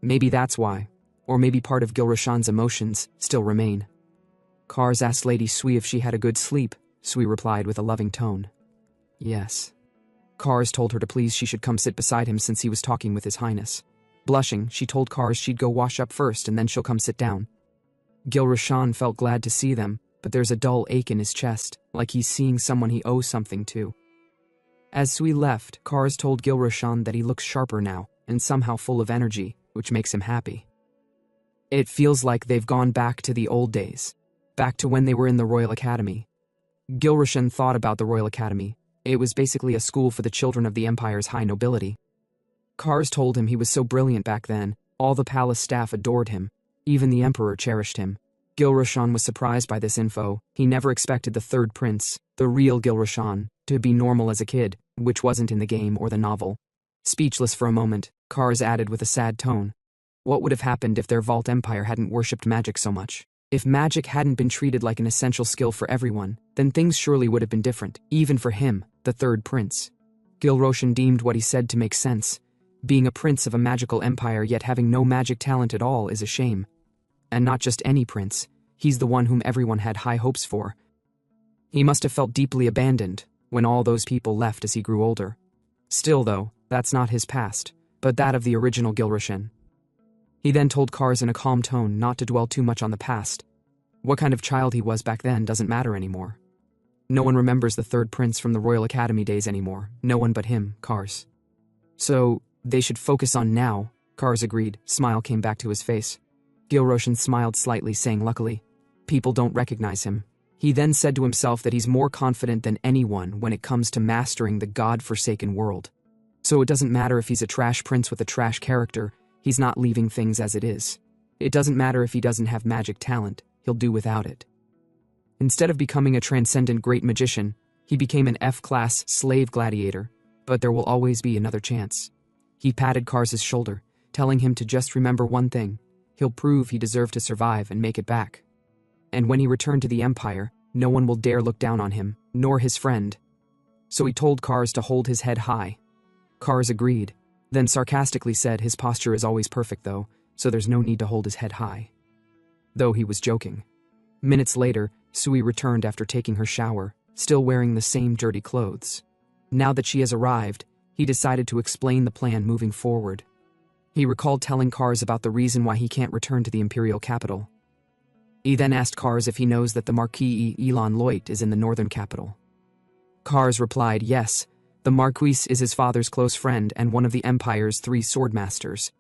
Maybe that's why, or maybe part of Gilrashan's emotions still remain. Kars asked Lady Sui if she had a good sleep. Sui replied with a loving tone. Yes. Kars told her to please she should come sit beside him since he was talking with His Highness. Blushing, she told Kars she'd go wash up first and then she'll come sit down. Gilrashan felt glad to see them, but there's a dull ache in his chest, like he's seeing someone he owes something to. As Sui left, Kars told Gilrashan that he looks sharper now, and somehow full of energy, which makes him happy. It feels like they've gone back to the old days, back to when they were in the Royal Academy. Gilrashan thought about the Royal Academy. It was basically a school for the children of the Empire's high nobility. Kars told him he was so brilliant back then, all the palace staff adored him. Even the Emperor cherished him. Gilrashan was surprised by this info. He never expected the third prince, the real Gilrashan, to be normal as a kid, which wasn't in the game or the novel. Speechless for a moment, Kars added with a sad tone, What would have happened if their Vault Empire hadn't worshipped magic so much? If magic hadn't been treated like an essential skill for everyone, then things surely would have been different, even for him, the third prince. Gilroshan deemed what he said to make sense. Being a prince of a magical empire yet having no magic talent at all is a shame. And not just any prince, he's the one whom everyone had high hopes for. He must have felt deeply abandoned when all those people left as he grew older. Still though, that's not his past, but that of the original Gilroshan. He then told Kars in a calm tone not to dwell too much on the past. What kind of child he was back then doesn't matter anymore. No one remembers the third prince from the Royal Academy days anymore, no one but him, Kars. So, they should focus on now, Kars agreed, smile came back to his face. Gilroshan smiled slightly, saying luckily, people don't recognize him. He then said to himself that he's more confident than anyone when it comes to mastering the god-forsaken world. So it doesn't matter if he's a trash prince with a trash character, he's not leaving things as it is. It doesn't matter if he doesn't have magic talent, he'll do without it. Instead of becoming a transcendent great magician, he became an F-class slave gladiator, but there will always be another chance. He patted Kars's shoulder, telling him to just remember one thing, he'll prove he deserved to survive and make it back. And when he returned to the Empire, no one will dare look down on him, nor his friend. So he told Kars to hold his head high. Kars agreed, then sarcastically said his posture is always perfect though, so there's no need to hold his head high. Though he was joking. Minutes later, Sui returned after taking her shower, still wearing the same dirty clothes. Now that she has arrived, he decided to explain the plan moving forward. He recalled telling Kars about the reason why he can't return to the imperial capital. He then asked Kars if he knows that the Marquis Elon Loit is in the northern capital. Kars replied yes, the Marquis is his father's close friend and one of the Empire's 3 swordmasters.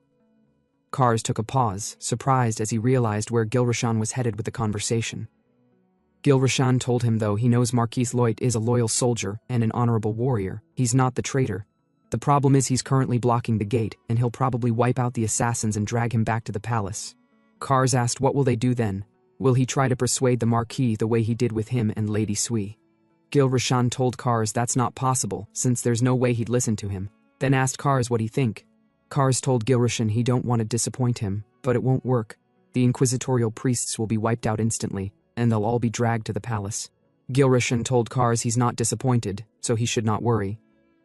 Kars took a pause, surprised as he realized where Gilroshan was headed with the conversation. Gilroshan told him though he knows Marquis Loit is a loyal soldier and an honorable warrior, he's not the traitor. The problem is he's currently blocking the gate and he'll probably wipe out the assassins and drag him back to the palace. Kars asked what will they do then? Will he try to persuade the Marquis the way he did with him and Lady Sui? Gilroshan told Kars that's not possible since there's no way he'd listen to him, then asked Kars what he think. Kars told Gilroshan he don't want to disappoint him, but it won't work. The inquisitorial priests will be wiped out instantly, and they'll all be dragged to the palace. Gilroshan told Kars he's not disappointed, so he should not worry.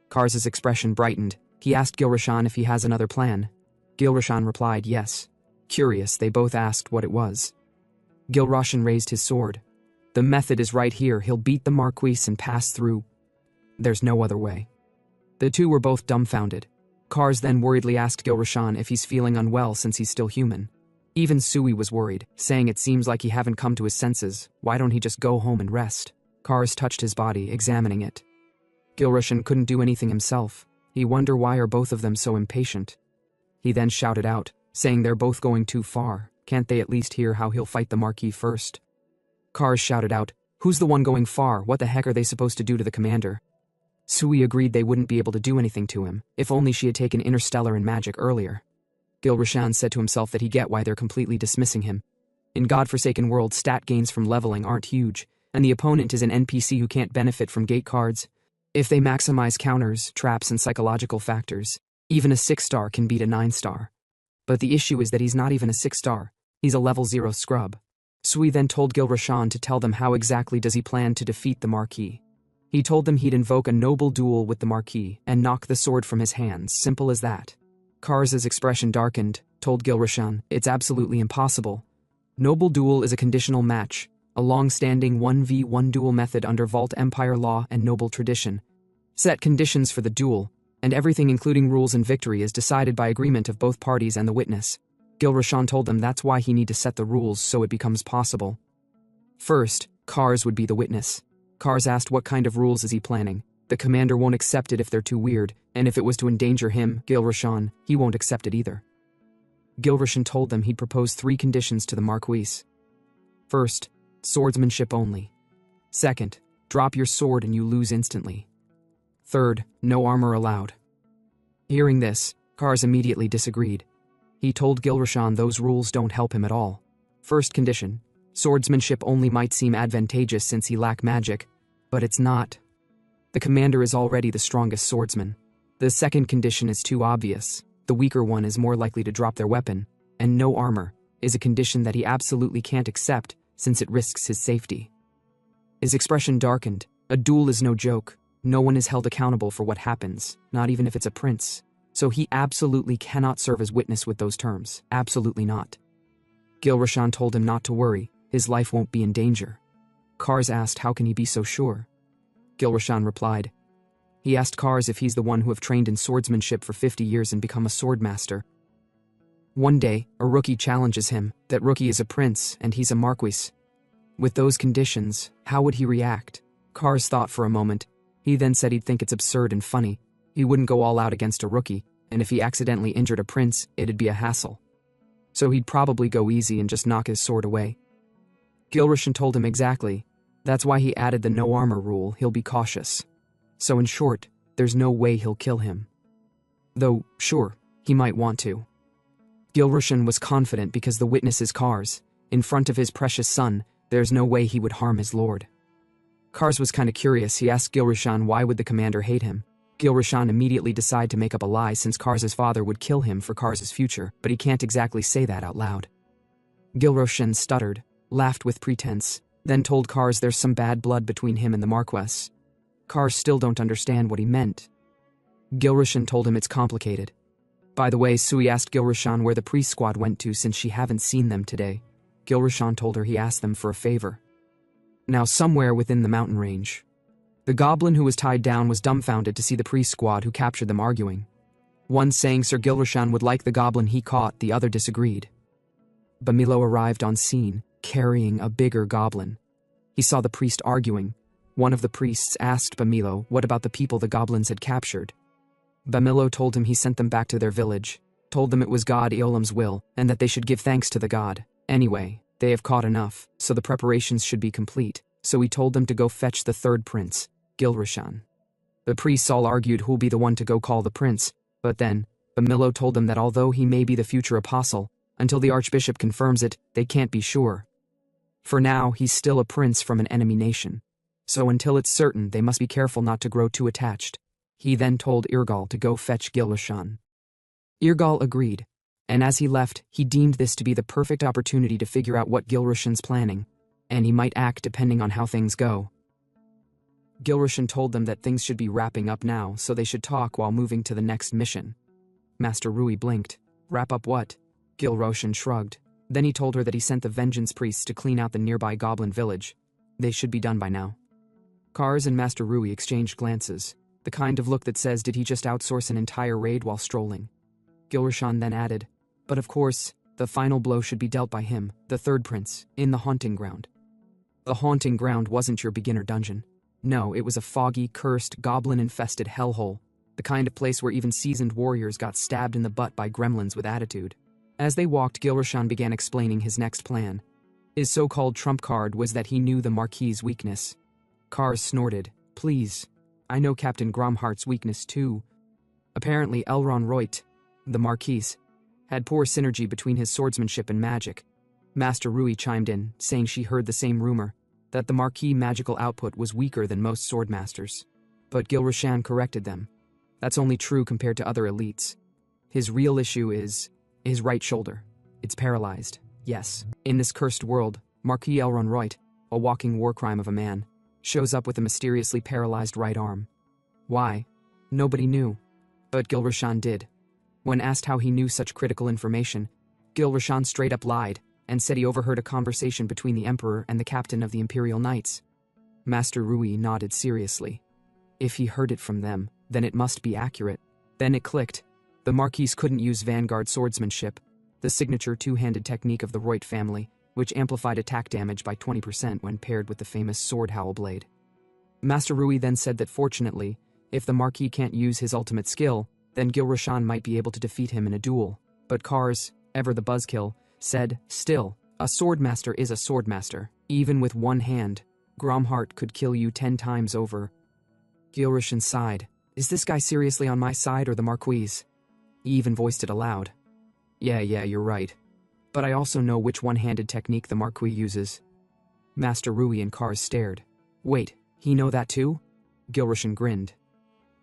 Kars's expression brightened. He asked Gilroshan if he has another plan. Gilroshan replied yes. Curious, they both asked what it was. Gilroshan raised his sword. The method is right here, he'll beat the Marquis and pass through. There's no other way. The two were both dumbfounded. Kars then worriedly asked Gilroshan if he's feeling unwell since he's still human. Even Sui was worried, saying it seems like he haven't come to his senses, why don't he just go home and rest? Kars touched his body, examining it. Gilroshan couldn't do anything himself. He wondered why are both of them so impatient. He then shouted out, saying they're both going too far, can't they at least hear how he'll fight the Marquis first? Kars shouted out, who's the one going far, what the heck are they supposed to do to the commander? Sui agreed they wouldn't be able to do anything to him, if only she had taken Interstellar and magic earlier. Gilroshan said to himself that he get why they're completely dismissing him. In godforsaken world, stat gains from leveling aren't huge, and the opponent is an NPC who can't benefit from gate cards. If they maximize counters, traps, and psychological factors, even a 6-star can beat a 9-star. But the issue is that he's not even a 6-star, he's a level 0 scrub. Sui then told Gilroshan to tell them how exactly does he plan to defeat the Marquis. He told them he'd invoke a noble duel with the Marquis and knock the sword from his hands, simple as that. Kars's expression darkened, told Gilroshan, it's absolutely impossible. Noble duel is a conditional match, a long-standing 1v1 duel method under Vault Empire law and noble tradition. Set conditions for the duel, and everything including rules and victory is decided by agreement of both parties and the witness. Gilroshan told them that's why he need to set the rules so it becomes possible. First, Kars would be the witness. Kars asked what kind of rules is he planning. The commander won't accept it if they're too weird, and if it was to endanger him, Gilroshan, he won't accept it either. Gilroshan told them he'd propose 3 conditions to the Marquis. First, swordsmanship only. Second, drop your sword and you lose instantly. Third, no armor allowed. Hearing this, Kars immediately disagreed. He told Gilroshan those rules don't help him at all. First condition, swordsmanship only might seem advantageous since he lack magic, but it's not. The commander is already the strongest swordsman. The second condition is too obvious. The weaker one is more likely to drop their weapon. and no armor is a condition that he absolutely can't accept since it risks his safety. His expression darkened. A duel is no joke. No one is held accountable for what happens, not even if it's a prince. So he absolutely cannot serve as witness with those terms. Absolutely not. Gilrashan told him not to worry. His life won't be in danger. Kars asked how can he be so sure. Gilrashan replied. He asked Kars if he's the one who have trained in swordsmanship for 50 years and become a swordmaster. One day, a rookie challenges him. That rookie is a prince and he's a marquis. With those conditions, how would he react? Kars thought for a moment. He then said he'd think it's absurd and funny. He wouldn't go all out against a rookie, and if he accidentally injured a prince, it'd be a hassle. So he'd probably go easy and just knock his sword away. Gilrashan told him exactly. That's why he added the no armor rule. He'll be cautious. So in short, there's no way he'll kill him. Though, sure, he might want to. Gilrashan was confident because the witness is Kars. In front of his precious son, there's no way he would harm his lord. Kars was kinda curious. He asked Gilrashan why would the commander hate him. Gilrashan immediately decided to make up a lie since Kars's father would kill him for Kars's future, but he can't exactly say that out loud. Gilrashan stuttered, laughed with pretense, then told Kars there's some bad blood between him and the Marquess. Kars still don't understand what he meant. Gilrashan told him it's complicated. By the way, Sui asked Gilrashan where the priest squad went to since she haven't seen them today. Gilrashan told her he asked them for a favor. Now somewhere within the mountain range. The goblin who was tied down was dumbfounded to see the priest squad who captured them arguing. One saying Sir Gilrashan would like the goblin he caught, the other disagreed. Bamilo arrived on scene, carrying a bigger goblin. He saw the priest arguing. One of the priests asked Bamilo what about the people the goblins had captured. Bamilo told him he sent them back to their village, told them it was God Eolam's will, and that they should give thanks to the god. Anyway, they have caught enough, so the preparations should be complete, so he told them to go fetch the third prince, Gilrashan. The priests all argued who'll be the one to go call the prince, but then, Bamilo told them that although he may be the future apostle, until the archbishop confirms it, they can't be sure. For now, he's still a prince from an enemy nation. So until it's certain, they must be careful not to grow too attached. He then told Irgal to go fetch Gilrashan. Irgal agreed, and as he left, he deemed this to be the perfect opportunity to figure out what Gilrashan's planning, and he might act depending on how things go. Gilrashan told them that things should be wrapping up now, so they should talk while moving to the next mission. Master Rui blinked. Wrap up what? Gilrashan shrugged. Then he told her that he sent the vengeance priests to clean out the nearby goblin village. They should be done by now. Kars and Master Rui exchanged glances, the kind of look that says, did he just outsource an entire raid while strolling? Gilrashan then added, but of course, the final blow should be dealt by him, the third prince, in the haunting ground. The haunting ground wasn't your beginner dungeon. No, it was a foggy, cursed, goblin-infested hellhole, the kind of place where even seasoned warriors got stabbed in the butt by gremlins with attitude. As they walked, Gilrashan began explaining his next plan. His so-called trump card was that he knew the Marquis's weakness. Kars snorted. Please. I know Captain Gromhart's weakness too. Apparently Elron Reut, the Marquis, had poor synergy between his swordsmanship and magic. Master Rui chimed in, saying she heard the same rumor, that the Marquis' magical output was weaker than most swordmasters. But Gilrashan corrected them. That's only true compared to other elites. His real issue is his right shoulder. It's paralyzed. Yes, in this cursed world, Marquis Elron Reut, a walking war crime of a man, shows up with a mysteriously paralyzed right arm. Why? Nobody knew. But Gilrashan did. When asked how he knew such critical information, Gilrashan straight up lied and said he overheard a conversation between the Emperor and the captain of the Imperial Knights. Master Rui nodded seriously. If he heard it from them, then it must be accurate. Then it clicked. The Marquis couldn't use Vanguard swordsmanship, the signature two-handed technique of the Reut family, which amplified attack damage by 20% when paired with the famous sword howl blade. Master Rui then said that fortunately, if the Marquis can't use his ultimate skill, then Gilrashan might be able to defeat him in a duel. But Kars, ever the buzzkill, said, still, a swordmaster is a swordmaster. Even with one hand, Gromhart could kill you 10 times over. Gilrashan sighed. Is this guy seriously on my side or the Marquis? He even voiced it aloud. Yeah, you're right. But I also know which one-handed technique the Marquis uses. Master Rui and Kars stared. Wait, he know that too? Gilrashan grinned.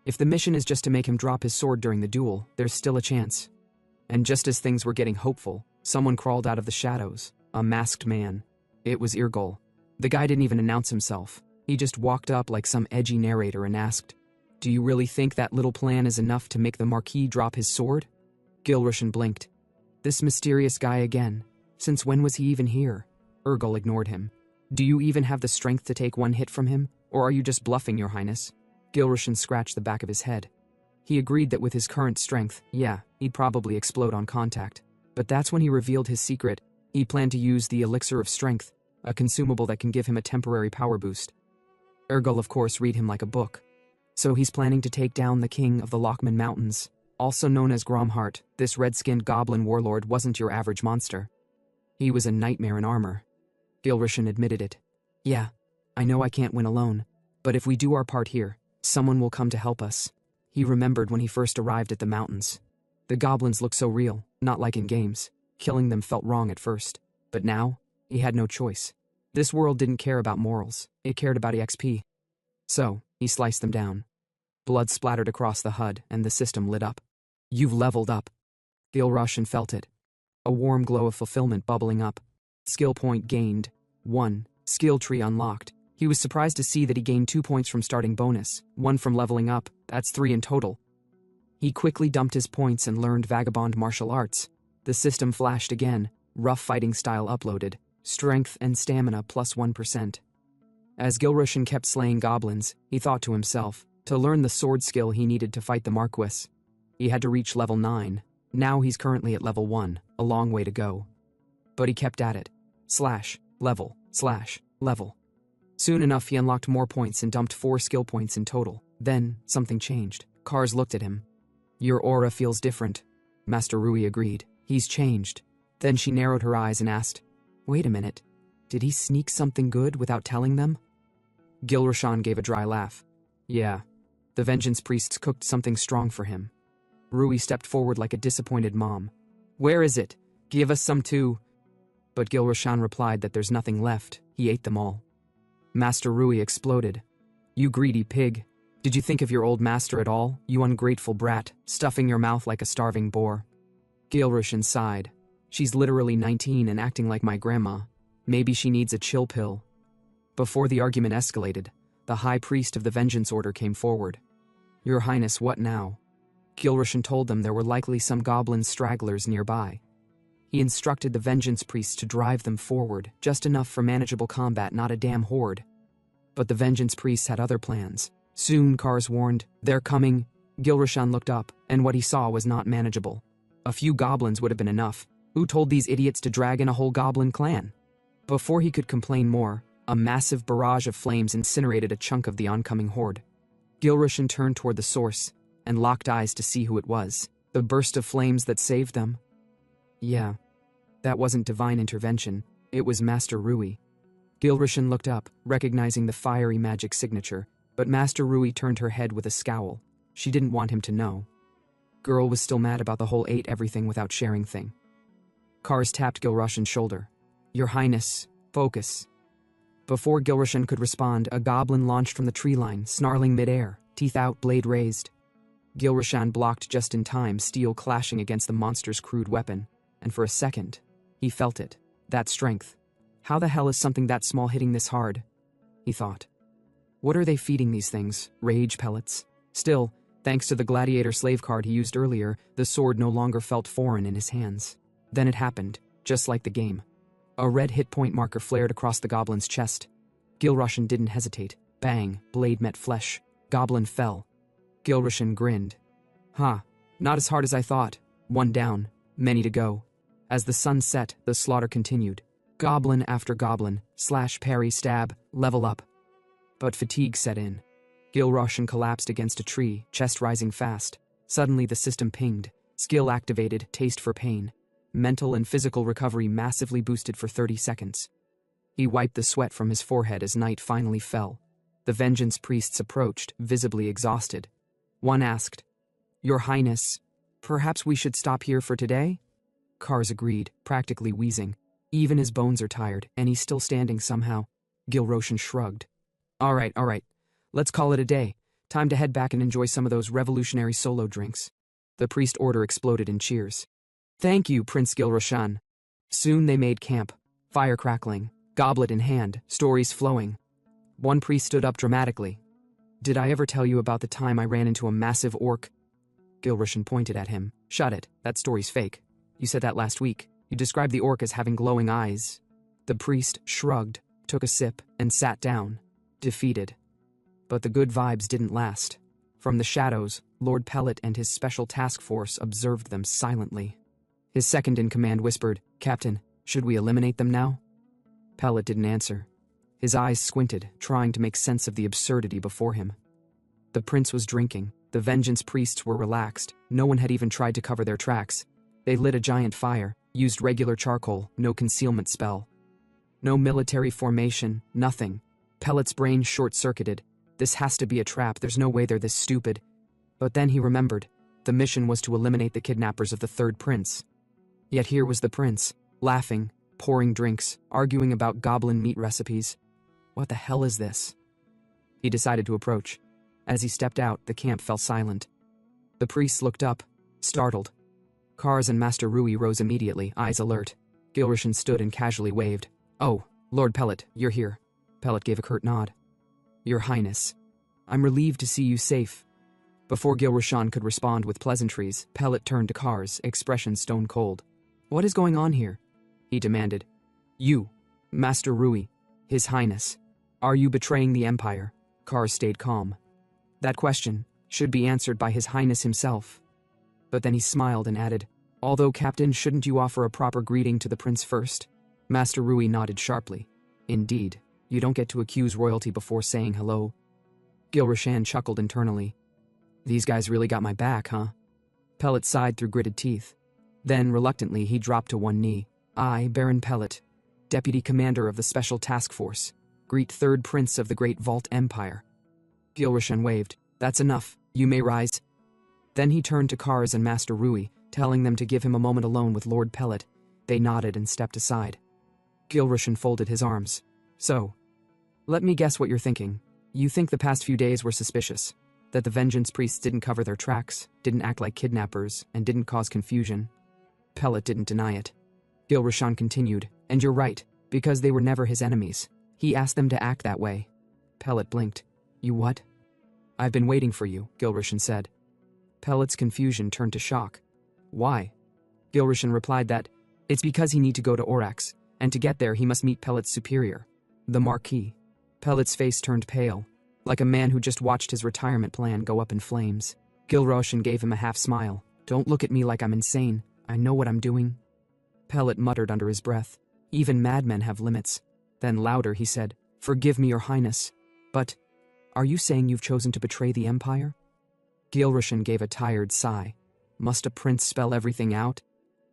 If the mission is just to make him drop his sword during the duel, there's still a chance. And just as things were getting hopeful, Someone crawled out of the shadows, a masked man. It was Irgol. The guy didn't even announce himself. He just walked up like some edgy narrator and asked, "Do you really think that little plan is enough to make the Marquis drop his sword?" Gilrushan blinked. This mysterious guy again. Since when was he even here? Irgol ignored him. "Do you even have the strength to take one hit from him, or are you just bluffing, Your Highness?" Gilrushan scratched the back of his head. He agreed that with his current strength, yeah, he'd probably explode on contact. But that's when he revealed his secret. He planned to use the Elixir of Strength, a consumable that can give him a temporary power boost. Irgol, of course, read him like a book. So he's planning to take down the king of the Lockman Mountains, also known as Gromhart. This red-skinned goblin warlord wasn't your average monster. He was a nightmare in armor. Gilrushan admitted it. "Yeah, I know I can't win alone, but if we do our part here, someone will come to help us." He remembered when he first arrived at the mountains. The goblins looked so real, not like in games. Killing them felt wrong at first. But now, he had no choice. This world didn't care about morals, it cared about EXP. So, he sliced them down. Blood splattered across the HUD, and the system lit up. "You've leveled up." Gilrushan felt it. A warm glow of fulfillment bubbling up. Skill point gained. 1. Skill tree unlocked. He was surprised to see that he gained 2 points from starting bonus, 1 from leveling up, that's 3 in total. He quickly dumped his points and learned Vagabond Martial Arts. The system flashed again, rough fighting style uploaded, strength and stamina plus 1%. As Gilrushan kept slaying goblins, he thought to himself, to learn the sword skill he needed to fight the Marquis, he had to reach level 9. Now he's currently at level 1, a long way to go. But he kept at it. Level. Soon enough, he unlocked more points and dumped 4 skill points in total. Then, something changed. Kars looked at him. "Your aura feels different." Master Rui agreed. "He's changed." Then she narrowed her eyes and asked, "Wait a minute. Did he sneak something good without telling them?" Gilrushan gave a dry laugh. "Yeah. The Vengeance Priests cooked something strong for him." Rui stepped forward like a disappointed mom. "Where is it? Give us some too." But Gilrushan replied that there's nothing left. He ate them all. Master Rui exploded. "You greedy pig. Did you think of your old master at all, you ungrateful brat, stuffing your mouth like a starving boar?" Gilrushan sighed. "She's literally 19 and acting like my grandma. Maybe she needs a chill pill." Before the argument escalated, the High Priest of the Vengeance Order came forward. "Your Highness, what now?" Gilrushan told them there were likely some goblin stragglers nearby. He instructed the Vengeance Priests to drive them forward, just enough for manageable combat, not a damn horde. But the Vengeance Priests had other plans. Soon, Kars warned, "They're coming." Gilrushan looked up, and what he saw was not manageable. A few goblins would have been enough. Who told these idiots to drag in a whole goblin clan? Before he could complain more, a massive barrage of flames incinerated a chunk of the oncoming horde. Gilrushan turned toward the source, and locked eyes to see who it was. The burst of flames that saved them? Yeah. That wasn't divine intervention, it was Master Rui. Gilrushan looked up, recognizing the fiery magic signature, but Master Rui turned her head with a scowl. She didn't want him to know. Girl was still mad about the whole ate everything without sharing thing. Kars tapped Gilrushan's shoulder. "Your Highness, focus." Before Gilrushan could respond, a goblin launched from the tree line, snarling midair, teeth out, blade raised. Gilrushan blocked just in time, steel clashing against the monster's crude weapon, and for a second, he felt it. That strength. How the hell is something that small hitting this hard? He thought. What are they feeding these things? Rage pellets? Still, thanks to the gladiator slave card he used earlier, the sword no longer felt foreign in his hands. Then it happened, just like the game. A red hit point marker flared across the goblin's chest. Gilrushan didn't hesitate. Bang, blade met flesh. Goblin fell. Gilrushan grinned. Not as hard as I thought. One down, many to go. As the sun set, the slaughter continued. Goblin after goblin, slash, parry, stab, level up. But fatigue set in. Gilrushan collapsed against a tree, chest rising fast. Suddenly the system pinged. Skill activated, taste for pain. Mental and physical recovery massively boosted for 30 seconds. He wiped the sweat from his forehead as night finally fell. The Vengeance Priests approached, visibly exhausted. One asked, "Your Highness, perhaps we should stop here for today?" Kars agreed, practically wheezing. Even his bones are tired, and he's still standing somehow. Gilrushan shrugged. All right. Let's call it a day. Time to head back and enjoy some of those revolutionary solo drinks. The priest order exploded in cheers. Thank you, Prince Gilrushan. Soon they made camp, fire crackling, goblet in hand, stories flowing. One priest stood up dramatically. "Did I ever tell you about the time I ran into a massive orc?" Gilrushan pointed at him. "Shut it, that story's fake. You said that last week. You described the orc as having glowing eyes." The priest shrugged, took a sip, and sat down, defeated. But the good vibes didn't last. From the shadows, Lord Pellet and his special task force observed them silently. His second-in-command whispered, "Captain, should we eliminate them now?" Pellet didn't answer. His eyes squinted, trying to make sense of the absurdity before him. The prince was drinking. The vengeance priests were relaxed. No one had even tried to cover their tracks. They lit a giant fire, used regular charcoal, no concealment spell. No military formation, nothing. Pellet's brain short-circuited. This has to be a trap, there's no way they're this stupid. But then he remembered. The mission was to eliminate the kidnappers of the third prince. Yet here was the prince, laughing, pouring drinks, arguing about goblin meat recipes. What the hell is this? He decided to approach. As he stepped out, the camp fell silent. The priests looked up, startled. Kars and Master Rui rose immediately, eyes alert. Gilrushan stood and casually waved. "Oh, Lord Pellet, you're here." Pellet gave a curt nod. "Your Highness. I'm relieved to see you safe." Before Gilrushan could respond with pleasantries, Pellet turned to Kars, expression stone cold. "What is going on here?" he demanded. "You, Master Rui, His Highness. Are you betraying the Empire?" Kars stayed calm. That question should be answered by His Highness himself. But then he smiled and added, "Although, Captain, shouldn't you offer a proper greeting to the prince first?" Master Rui nodded sharply. "Indeed, you don't get to accuse royalty before saying hello." Gilrushan chuckled internally. "These guys really got my back, huh?" Pellet sighed through gritted teeth. Then, reluctantly, he dropped to one knee. "I, Baron Pellet, Deputy Commander of the Special Task Force, greet Third Prince of the Great Vault Empire." Gilrushan waved. "That's enough. You may rise." Then he turned to Kars and Master Rui, telling them to give him a moment alone with Lord Pellet. They nodded and stepped aside. Gilrushan folded his arms. "So, let me guess what you're thinking. You think the past few days were suspicious, that the vengeance priests didn't cover their tracks, didn't act like kidnappers, and didn't cause confusion." Pellet didn't deny it. Gilrushan continued, "And you're right, because they were never his enemies. He asked them to act that way." Pellet blinked. "You what?" "I've been waiting for you," Gilrushan said. Pellet's confusion turned to shock. "Why?" Gilrushan replied that, "It's because he need to go to Orax, and to get there he must meet Pellet's superior, the Marquis." Pellet's face turned pale, like a man who just watched his retirement plan go up in flames. Gilrushan gave him a half-smile. "Don't look at me like I'm insane. I know what I'm doing." Pellet muttered under his breath. "Even madmen have limits." Then louder he said, "Forgive me, Your Highness, but are you saying you've chosen to betray the Empire?" Gilrushan gave a tired sigh. Must a prince spell everything out?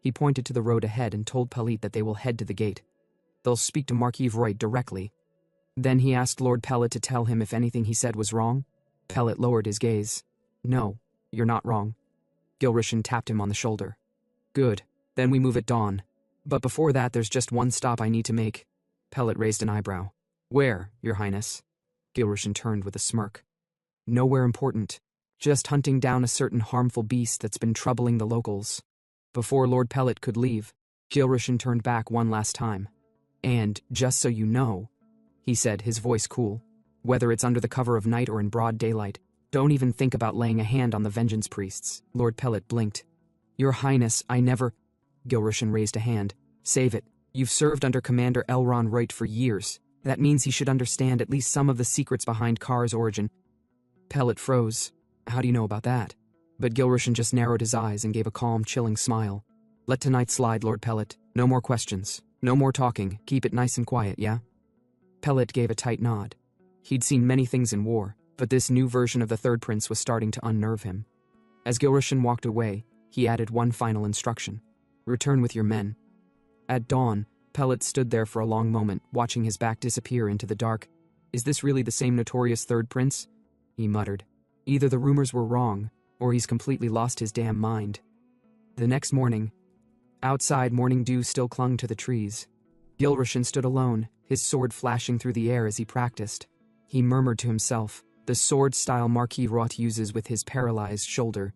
He pointed to the road ahead and told Pellet that they will head to the gate. They'll speak to Marquis Vroyd directly. Then he asked Lord Pellet to tell him if anything he said was wrong. Pellet lowered his gaze. "No, you're not wrong." Gilrushan tapped him on the shoulder. "Good, then we move at dawn. But before that there's just one stop I need to make." Pellet raised an eyebrow. "Where, Your Highness?" Gilrushan turned with a smirk. "Nowhere important. Just hunting down a certain harmful beast that's been troubling the locals." Before Lord Pellet could leave, Gilrushan turned back one last time. "And, just so you know," he said, his voice cool, "whether it's under the cover of night or in broad daylight, don't even think about laying a hand on the vengeance priests." Lord Pellet blinked. "Your Highness, I never—" Gilrushan raised a hand. "Save it. You've served under Commander Elron Reut for years. That means he should understand at least some of the secrets behind Kar's origin." Pellet froze. "How do you know about that?" But Gilrushan just narrowed his eyes and gave a calm, chilling smile. "Let tonight slide, Lord Pellet. No more questions. No more talking. Keep it nice and quiet, yeah?" Pellet gave a tight nod. He'd seen many things in war, but this new version of the Third Prince was starting to unnerve him. As Gilrushan walked away, he added one final instruction. "Return with your men." At dawn, Pellet stood there for a long moment, watching his back disappear into the dark. "Is this really the same notorious Third Prince?" he muttered. "Either the rumors were wrong, or he's completely lost his damn mind." The next morning, outside, morning dew still clung to the trees. Gilrushan stood alone, his sword flashing through the air as he practiced. He murmured to himself, the sword-style Marquis Vroyd uses with his paralyzed shoulder.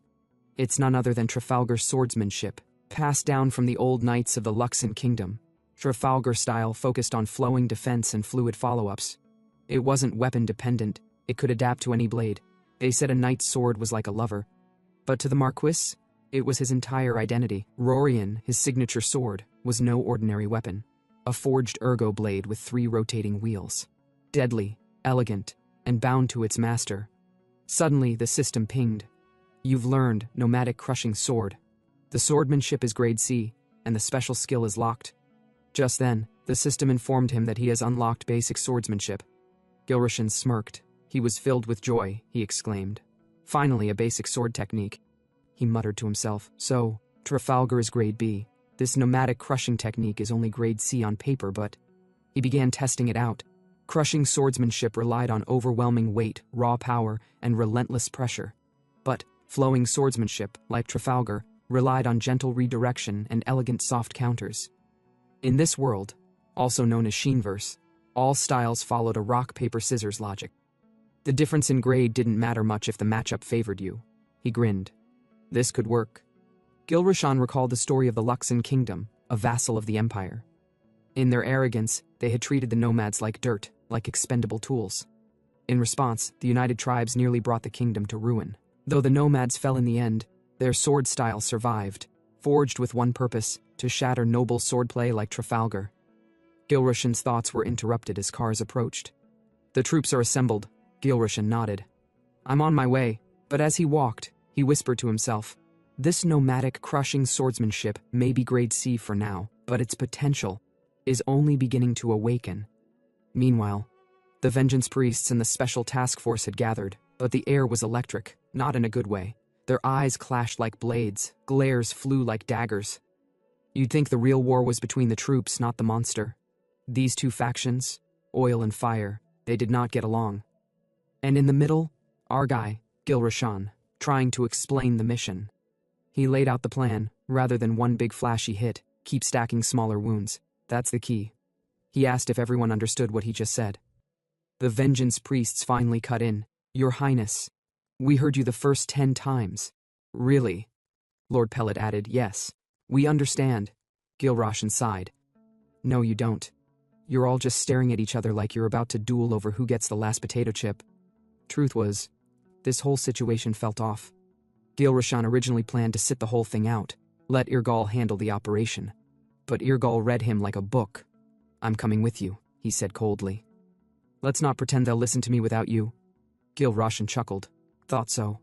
"It's none other than Trafalgar swordsmanship." passed down from the old knights of the Luxon Kingdom. Trafalgar style focused on flowing defense and fluid follow-ups. It wasn't weapon-dependent, it could adapt to any blade. They said a knight's sword was like a lover. But to the Marquis, it was his entire identity. Rorian, his signature sword, was no ordinary weapon. A forged ergo blade with 3 rotating wheels. Deadly, elegant, and bound to its master. Suddenly, the system pinged. You've learned Nomadic Crushing Sword. The swordmanship is grade C, and the special skill is locked. Just then, the system informed him that he has unlocked basic swordsmanship. Gilrushan smirked. He was filled with joy, he exclaimed. Finally, a basic sword technique. He muttered to himself, so, Trafalgar is grade B. This nomadic crushing technique is only grade C on paper, but... He began testing it out. Crushing swordsmanship relied on overwhelming weight, raw power, and relentless pressure. But flowing swordsmanship, like Trafalgar, relied on gentle redirection and elegant soft counters. In this world, also known as Sheenverse, all styles followed a rock-paper-scissors logic. The difference in grade didn't matter much if the matchup favored you. He grinned. This could work. Gilrushan recalled the story of the Luxon Kingdom, a vassal of the Empire. In their arrogance, they had treated the nomads like dirt, like expendable tools. In response, the united tribes nearly brought the kingdom to ruin. Though the nomads fell in the end, their sword style survived, forged with one purpose, to shatter noble swordplay like Trafalgar. Gilrushan's thoughts were interrupted as cars approached. The troops are assembled, Gilrushan nodded. I'm on my way, but as he walked, he whispered to himself, this nomadic crushing swordsmanship may be grade C for now, but its potential is only beginning to awaken. Meanwhile, the Vengeance Priests and the Special Task Force had gathered, but the air was electric, not in a good way. Their eyes clashed like blades, glares flew like daggers. You'd think the real war was between the troops, not the monster. These two factions, oil and fire, they did not get along. And in the middle, our guy, Gilrushan, trying to explain the mission. He laid out the plan, rather than one big flashy hit, keep stacking smaller wounds. That's the key. He asked if everyone understood what he just said. The Vengeance Priests finally cut in. Your Highness, we heard you the first 10 times. Really? Lord Pellet added, yes. We understand. Gilrushan sighed. No, you don't. You're all just staring at each other like you're about to duel over who gets the last potato chip. Truth was, this whole situation felt off. Gilrushan originally planned to sit the whole thing out, let Irgal handle the operation. But Irgal read him like a book. I'm coming with you, he said coldly. Let's not pretend they'll listen to me without you. Gilrushan chuckled. Thought so.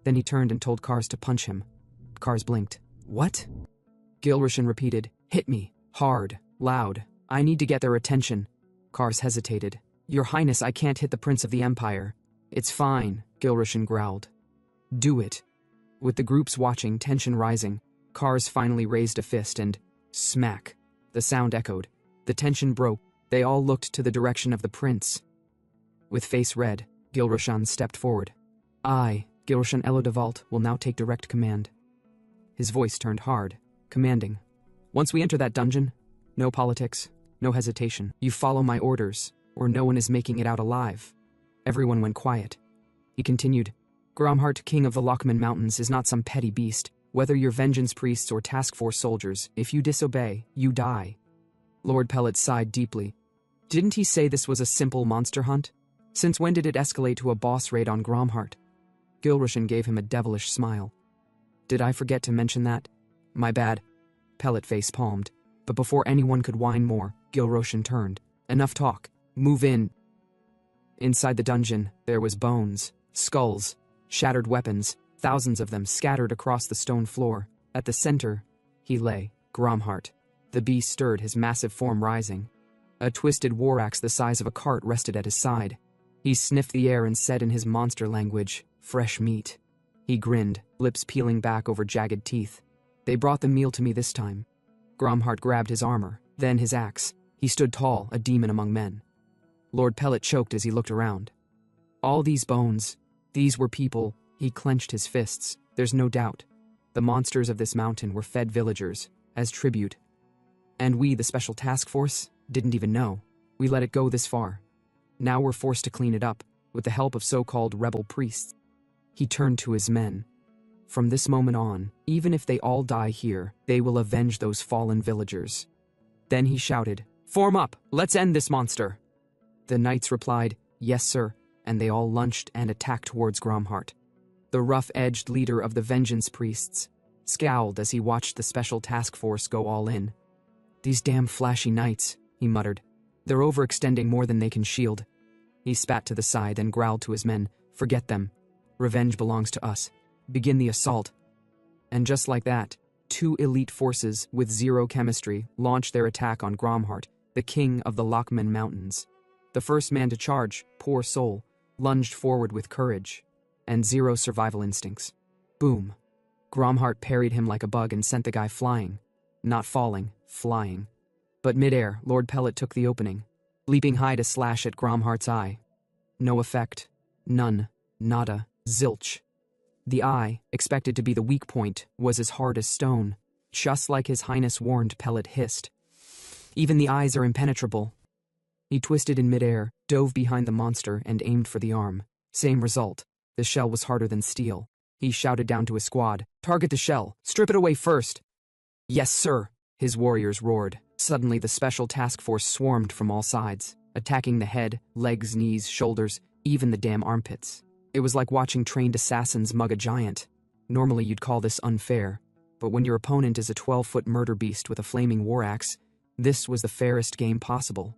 Then he turned and told Kars to punch him. Kars blinked. What? Gilrushan repeated, hit me, hard, loud. I need to get their attention. Kars hesitated. Your Highness, I can't hit the Prince of the Empire. It's fine, Gilrushan growled. Do it. With the groups watching, tension rising, Kars finally raised a fist and, smack. The sound echoed. The tension broke. They all looked to the direction of the prince. With face red, Gilrushan stepped forward. I, Gilrushan Elodevalt, will now take direct command. His voice turned hard, commanding. Once we enter that dungeon, no politics, no hesitation. You follow my orders, or no one is making it out alive. Everyone went quiet. He continued, Gromhart, king of the Lockman Mountains, is not some petty beast. Whether you're Vengeance Priests or Task Force soldiers, if you disobey, you die. Lord Pellet sighed deeply. Didn't he say this was a simple monster hunt? Since when did it escalate to a boss raid on Gromhart? Gilrushan gave him a devilish smile. Did I forget to mention that? My bad. Pellet face-palmed. But before anyone could whine more, Gilrushan turned. Enough talk. Move in. Inside the dungeon, there was bones, skulls, shattered weapons, thousands of them scattered across the stone floor. At the center, he lay, Gromhart. The beast stirred, his massive form rising. A twisted war axe the size of a cart rested at his side. He sniffed the air and said in his monster language, fresh meat. He grinned, lips peeling back over jagged teeth. They brought the meal to me this time. Gromhart grabbed his armor, then his axe. He stood tall, a demon among men. Lord Pellet choked as he looked around. All these bones, these were people. He clenched his fists. There's no doubt. The monsters of this mountain were fed villagers, as tribute. And we, the Special Task Force, didn't even know. We let it go this far. Now we're forced to clean it up, with the help of so-called rebel priests. He turned to his men. From this moment on, even if they all die here, they will avenge those fallen villagers. Then he shouted, "Form up! Let's end this monster!" The knights replied, "Yes, sir," and they all lunged and attacked towards Gromhart. The rough-edged leader of the Vengeance Priests scowled as he watched the special task force go all in. "These damn flashy knights," he muttered. "They're overextending more than they can shield." He spat to the side and growled to his men, "Forget them. Revenge belongs to us. Begin the assault." And just like that, two elite forces with zero chemistry launched their attack on Gromhart, the king of the Lockman Mountains. The first man to charge, poor soul, lunged forward with courage and zero survival instincts. Boom. Gromhart parried him like a bug and sent the guy flying. Not falling, flying. But midair, Lord Pellet took the opening, leaping high to slash at Gromhart's eye. No effect. None. Nada. Zilch. The eye, expected to be the weak point, was as hard as stone, just like His Highness warned, Pellet hissed. Even the eyes are impenetrable. He twisted in midair, dove behind the monster, and aimed for the arm. Same result. The shell was harder than steel. He shouted down to his squad, "Target the shell! Strip it away first!" "Yes, sir!" his warriors roared. Suddenly the special task force swarmed from all sides, attacking the head, legs, knees, shoulders, even the damn armpits. It was like watching trained assassins mug a giant. Normally you'd call this unfair, but when your opponent is a 12-foot murder beast with a flaming war axe, this was the fairest game possible.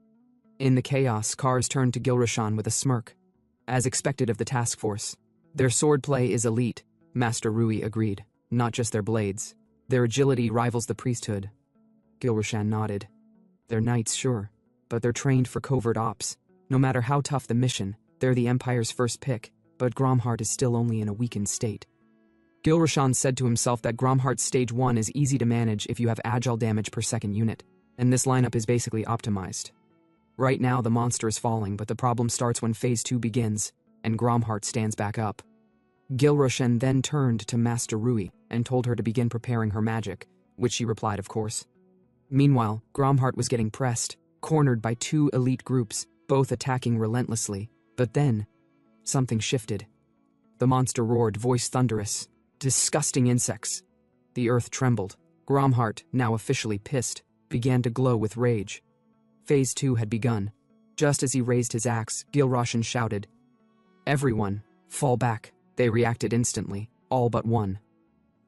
In the chaos, Kars turned to Gilrashan with a smirk. As expected of the task force, their swordplay is elite, Master Rui agreed. Not just their blades. Their agility rivals the priesthood. Gilrashan nodded. They're knights, sure, but they're trained for covert ops. No matter how tough the mission, they're the Empire's first pick, but Gromhart is still only in a weakened state. Gilrashan said to himself that Gromhart's stage 1 is easy to manage if you have agile damage per second unit, and this lineup is basically optimized. Right now the monster is falling, but the problem starts when Phase 2 begins, and Gromhart stands back up. Gilrashan then turned to Master Rui and told her to begin preparing her magic, which she replied, of course. Meanwhile, Gromhart was getting pressed, cornered by two elite groups, both attacking relentlessly. But then, something shifted. The monster roared, voice thunderous. "Disgusting insects!" The earth trembled. Gromhart, now officially pissed, began to glow with rage. Phase 2 had begun. Just as he raised his axe, Gilrashan shouted, "Everyone, fall back." They reacted instantly, all but one.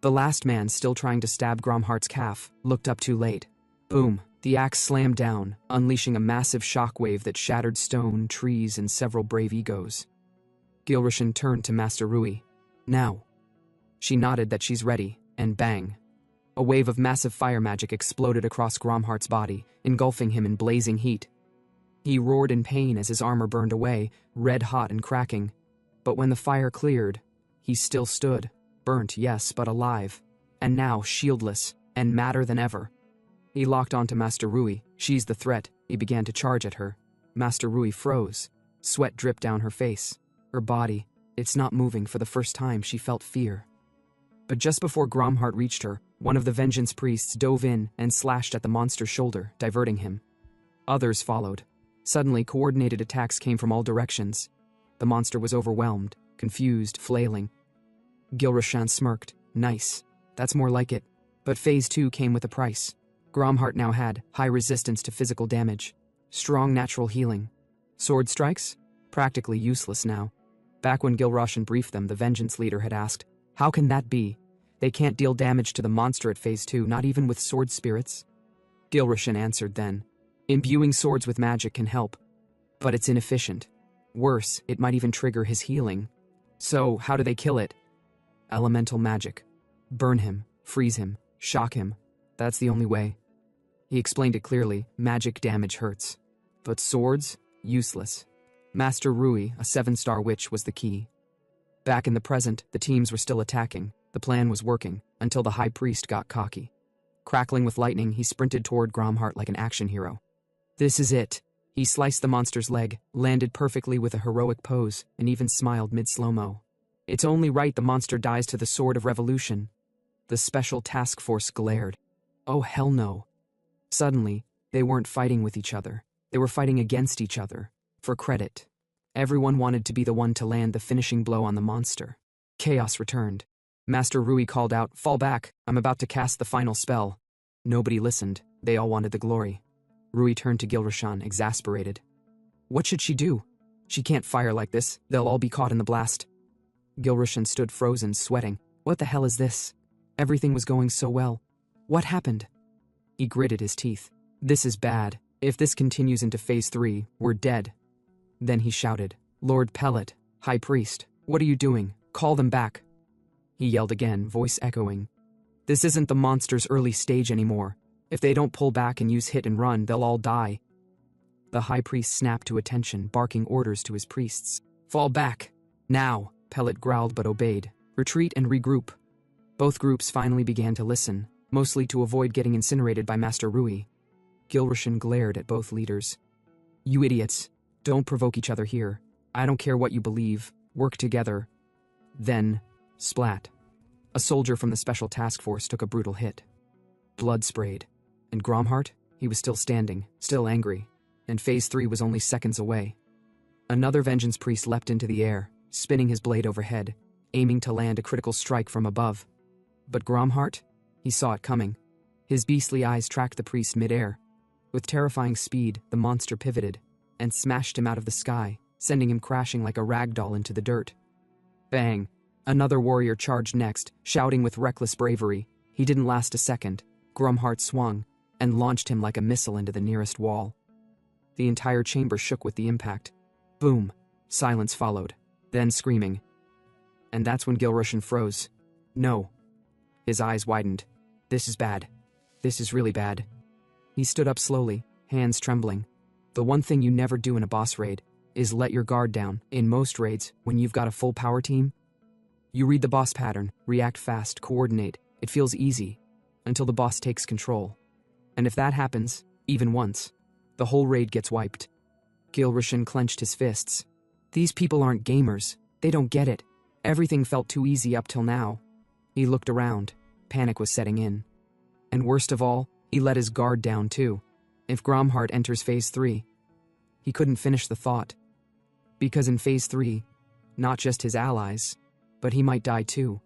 The last man, still trying to stab Gromhart's calf, looked up too late. Boom! The axe slammed down, unleashing a massive shockwave that shattered stone, trees, and several brave egos. Gilrashan turned to Master Rui. "Now." She nodded that she's ready, and bang. A wave of massive fire magic exploded across Gromhart's body, engulfing him in blazing heat. He roared in pain as his armor burned away, red-hot and cracking. But when the fire cleared, he still stood, burnt, yes, but alive, and now shieldless, and madder than ever. He locked onto Master Rui. She's the threat. He began to charge at her. Master Rui froze. Sweat dripped down her face. Her body, it's not moving. For the first time, she felt fear. But just before Gromhart reached her, one of the Vengeance Priests dove in and slashed at the monster's shoulder, diverting him. Others followed. Suddenly, coordinated attacks came from all directions. The monster was overwhelmed, confused, flailing. Gilrashan smirked. Nice. That's more like it. But Phase 2 came with a price. Gromhart now had high resistance to physical damage, strong natural healing. Sword strikes? Practically useless now. Back when Gilrashan briefed them, the Vengeance leader had asked, "How can that be? They can't deal damage to the monster at Phase 2, not even with sword spirits?" Gilrashan answered then, "Imbuing swords with magic can help, but it's inefficient. Worse, it might even trigger his healing. So, how do they kill it? Elemental magic. Burn him, freeze him, shock him. That's the only way." He explained it clearly. Magic damage hurts. But swords? Useless. Master Rui, a 7-star witch, was the key. Back in the present, the teams were still attacking. The plan was working, until the High Priest got cocky. Crackling with lightning, he sprinted toward Gromhart like an action hero. This is it. He sliced the monster's leg, landed perfectly with a heroic pose, and even smiled mid-slow-mo. It's only right the monster dies to the Sword of Revolution. The special task force glared. Oh, hell no. Suddenly, they weren't fighting with each other. They were fighting against each other. For credit. Everyone wanted to be the one to land the finishing blow on the monster. Chaos returned. Master Rui called out, "Fall back, I'm about to cast the final spell." Nobody listened, they all wanted the glory. Rui turned to Gilrashan, exasperated. What should she do? She can't fire like this, they'll all be caught in the blast. Gilrashan stood frozen, sweating. What the hell is this? Everything was going so well. What happened? He gritted his teeth. This is bad. If this continues into Phase 3, we're dead. Then he shouted, Lord Pellet, High Priest, what are you doing? Call them back. He yelled again, voice echoing. This isn't the monster's early stage anymore. If they don't pull back and use hit and run, they'll all die. The High Priest snapped to attention, barking orders to his priests. Fall back. Now, Pellet growled but obeyed. Retreat and regroup. Both groups finally began to listen, mostly to avoid getting incinerated by Master Rui. Gilrashan glared at both leaders. You idiots. Don't provoke each other here. I don't care what you believe. Work together. Then, splat. A soldier from the Special Task Force took a brutal hit. Blood sprayed. And Gromhart? He was still standing, still angry. And Phase 3 was only seconds away. Another Vengeance Priest leapt into the air, spinning his blade overhead, aiming to land a critical strike from above. But Gromhart? He saw it coming. His beastly eyes tracked the priest mid-air. With terrifying speed, the monster pivoted and smashed him out of the sky, sending him crashing like a rag doll into the dirt. Bang! Another warrior charged next, shouting with reckless bravery. He didn't last a second. Gromhart swung and launched him like a missile into the nearest wall. The entire chamber shook with the impact. Boom! Silence followed, then screaming. And that's when Gilrashan froze. No. His eyes widened. This is bad. This is really bad. He stood up slowly, hands trembling. The one thing you never do in a boss raid is let your guard down. In most raids, when you've got a full power team, you read the boss pattern, react fast, coordinate. It feels easy, until the boss takes control. And if that happens, even once, the whole raid gets wiped. Gilrashan clenched his fists. These people aren't gamers. They don't get it. Everything felt too easy up till now. He looked around. Panic was setting in. And worst of all, he let his guard down too. If Gromhart enters Phase 3, he couldn't finish the thought. Because in Phase 3, not just his allies, but he might die too.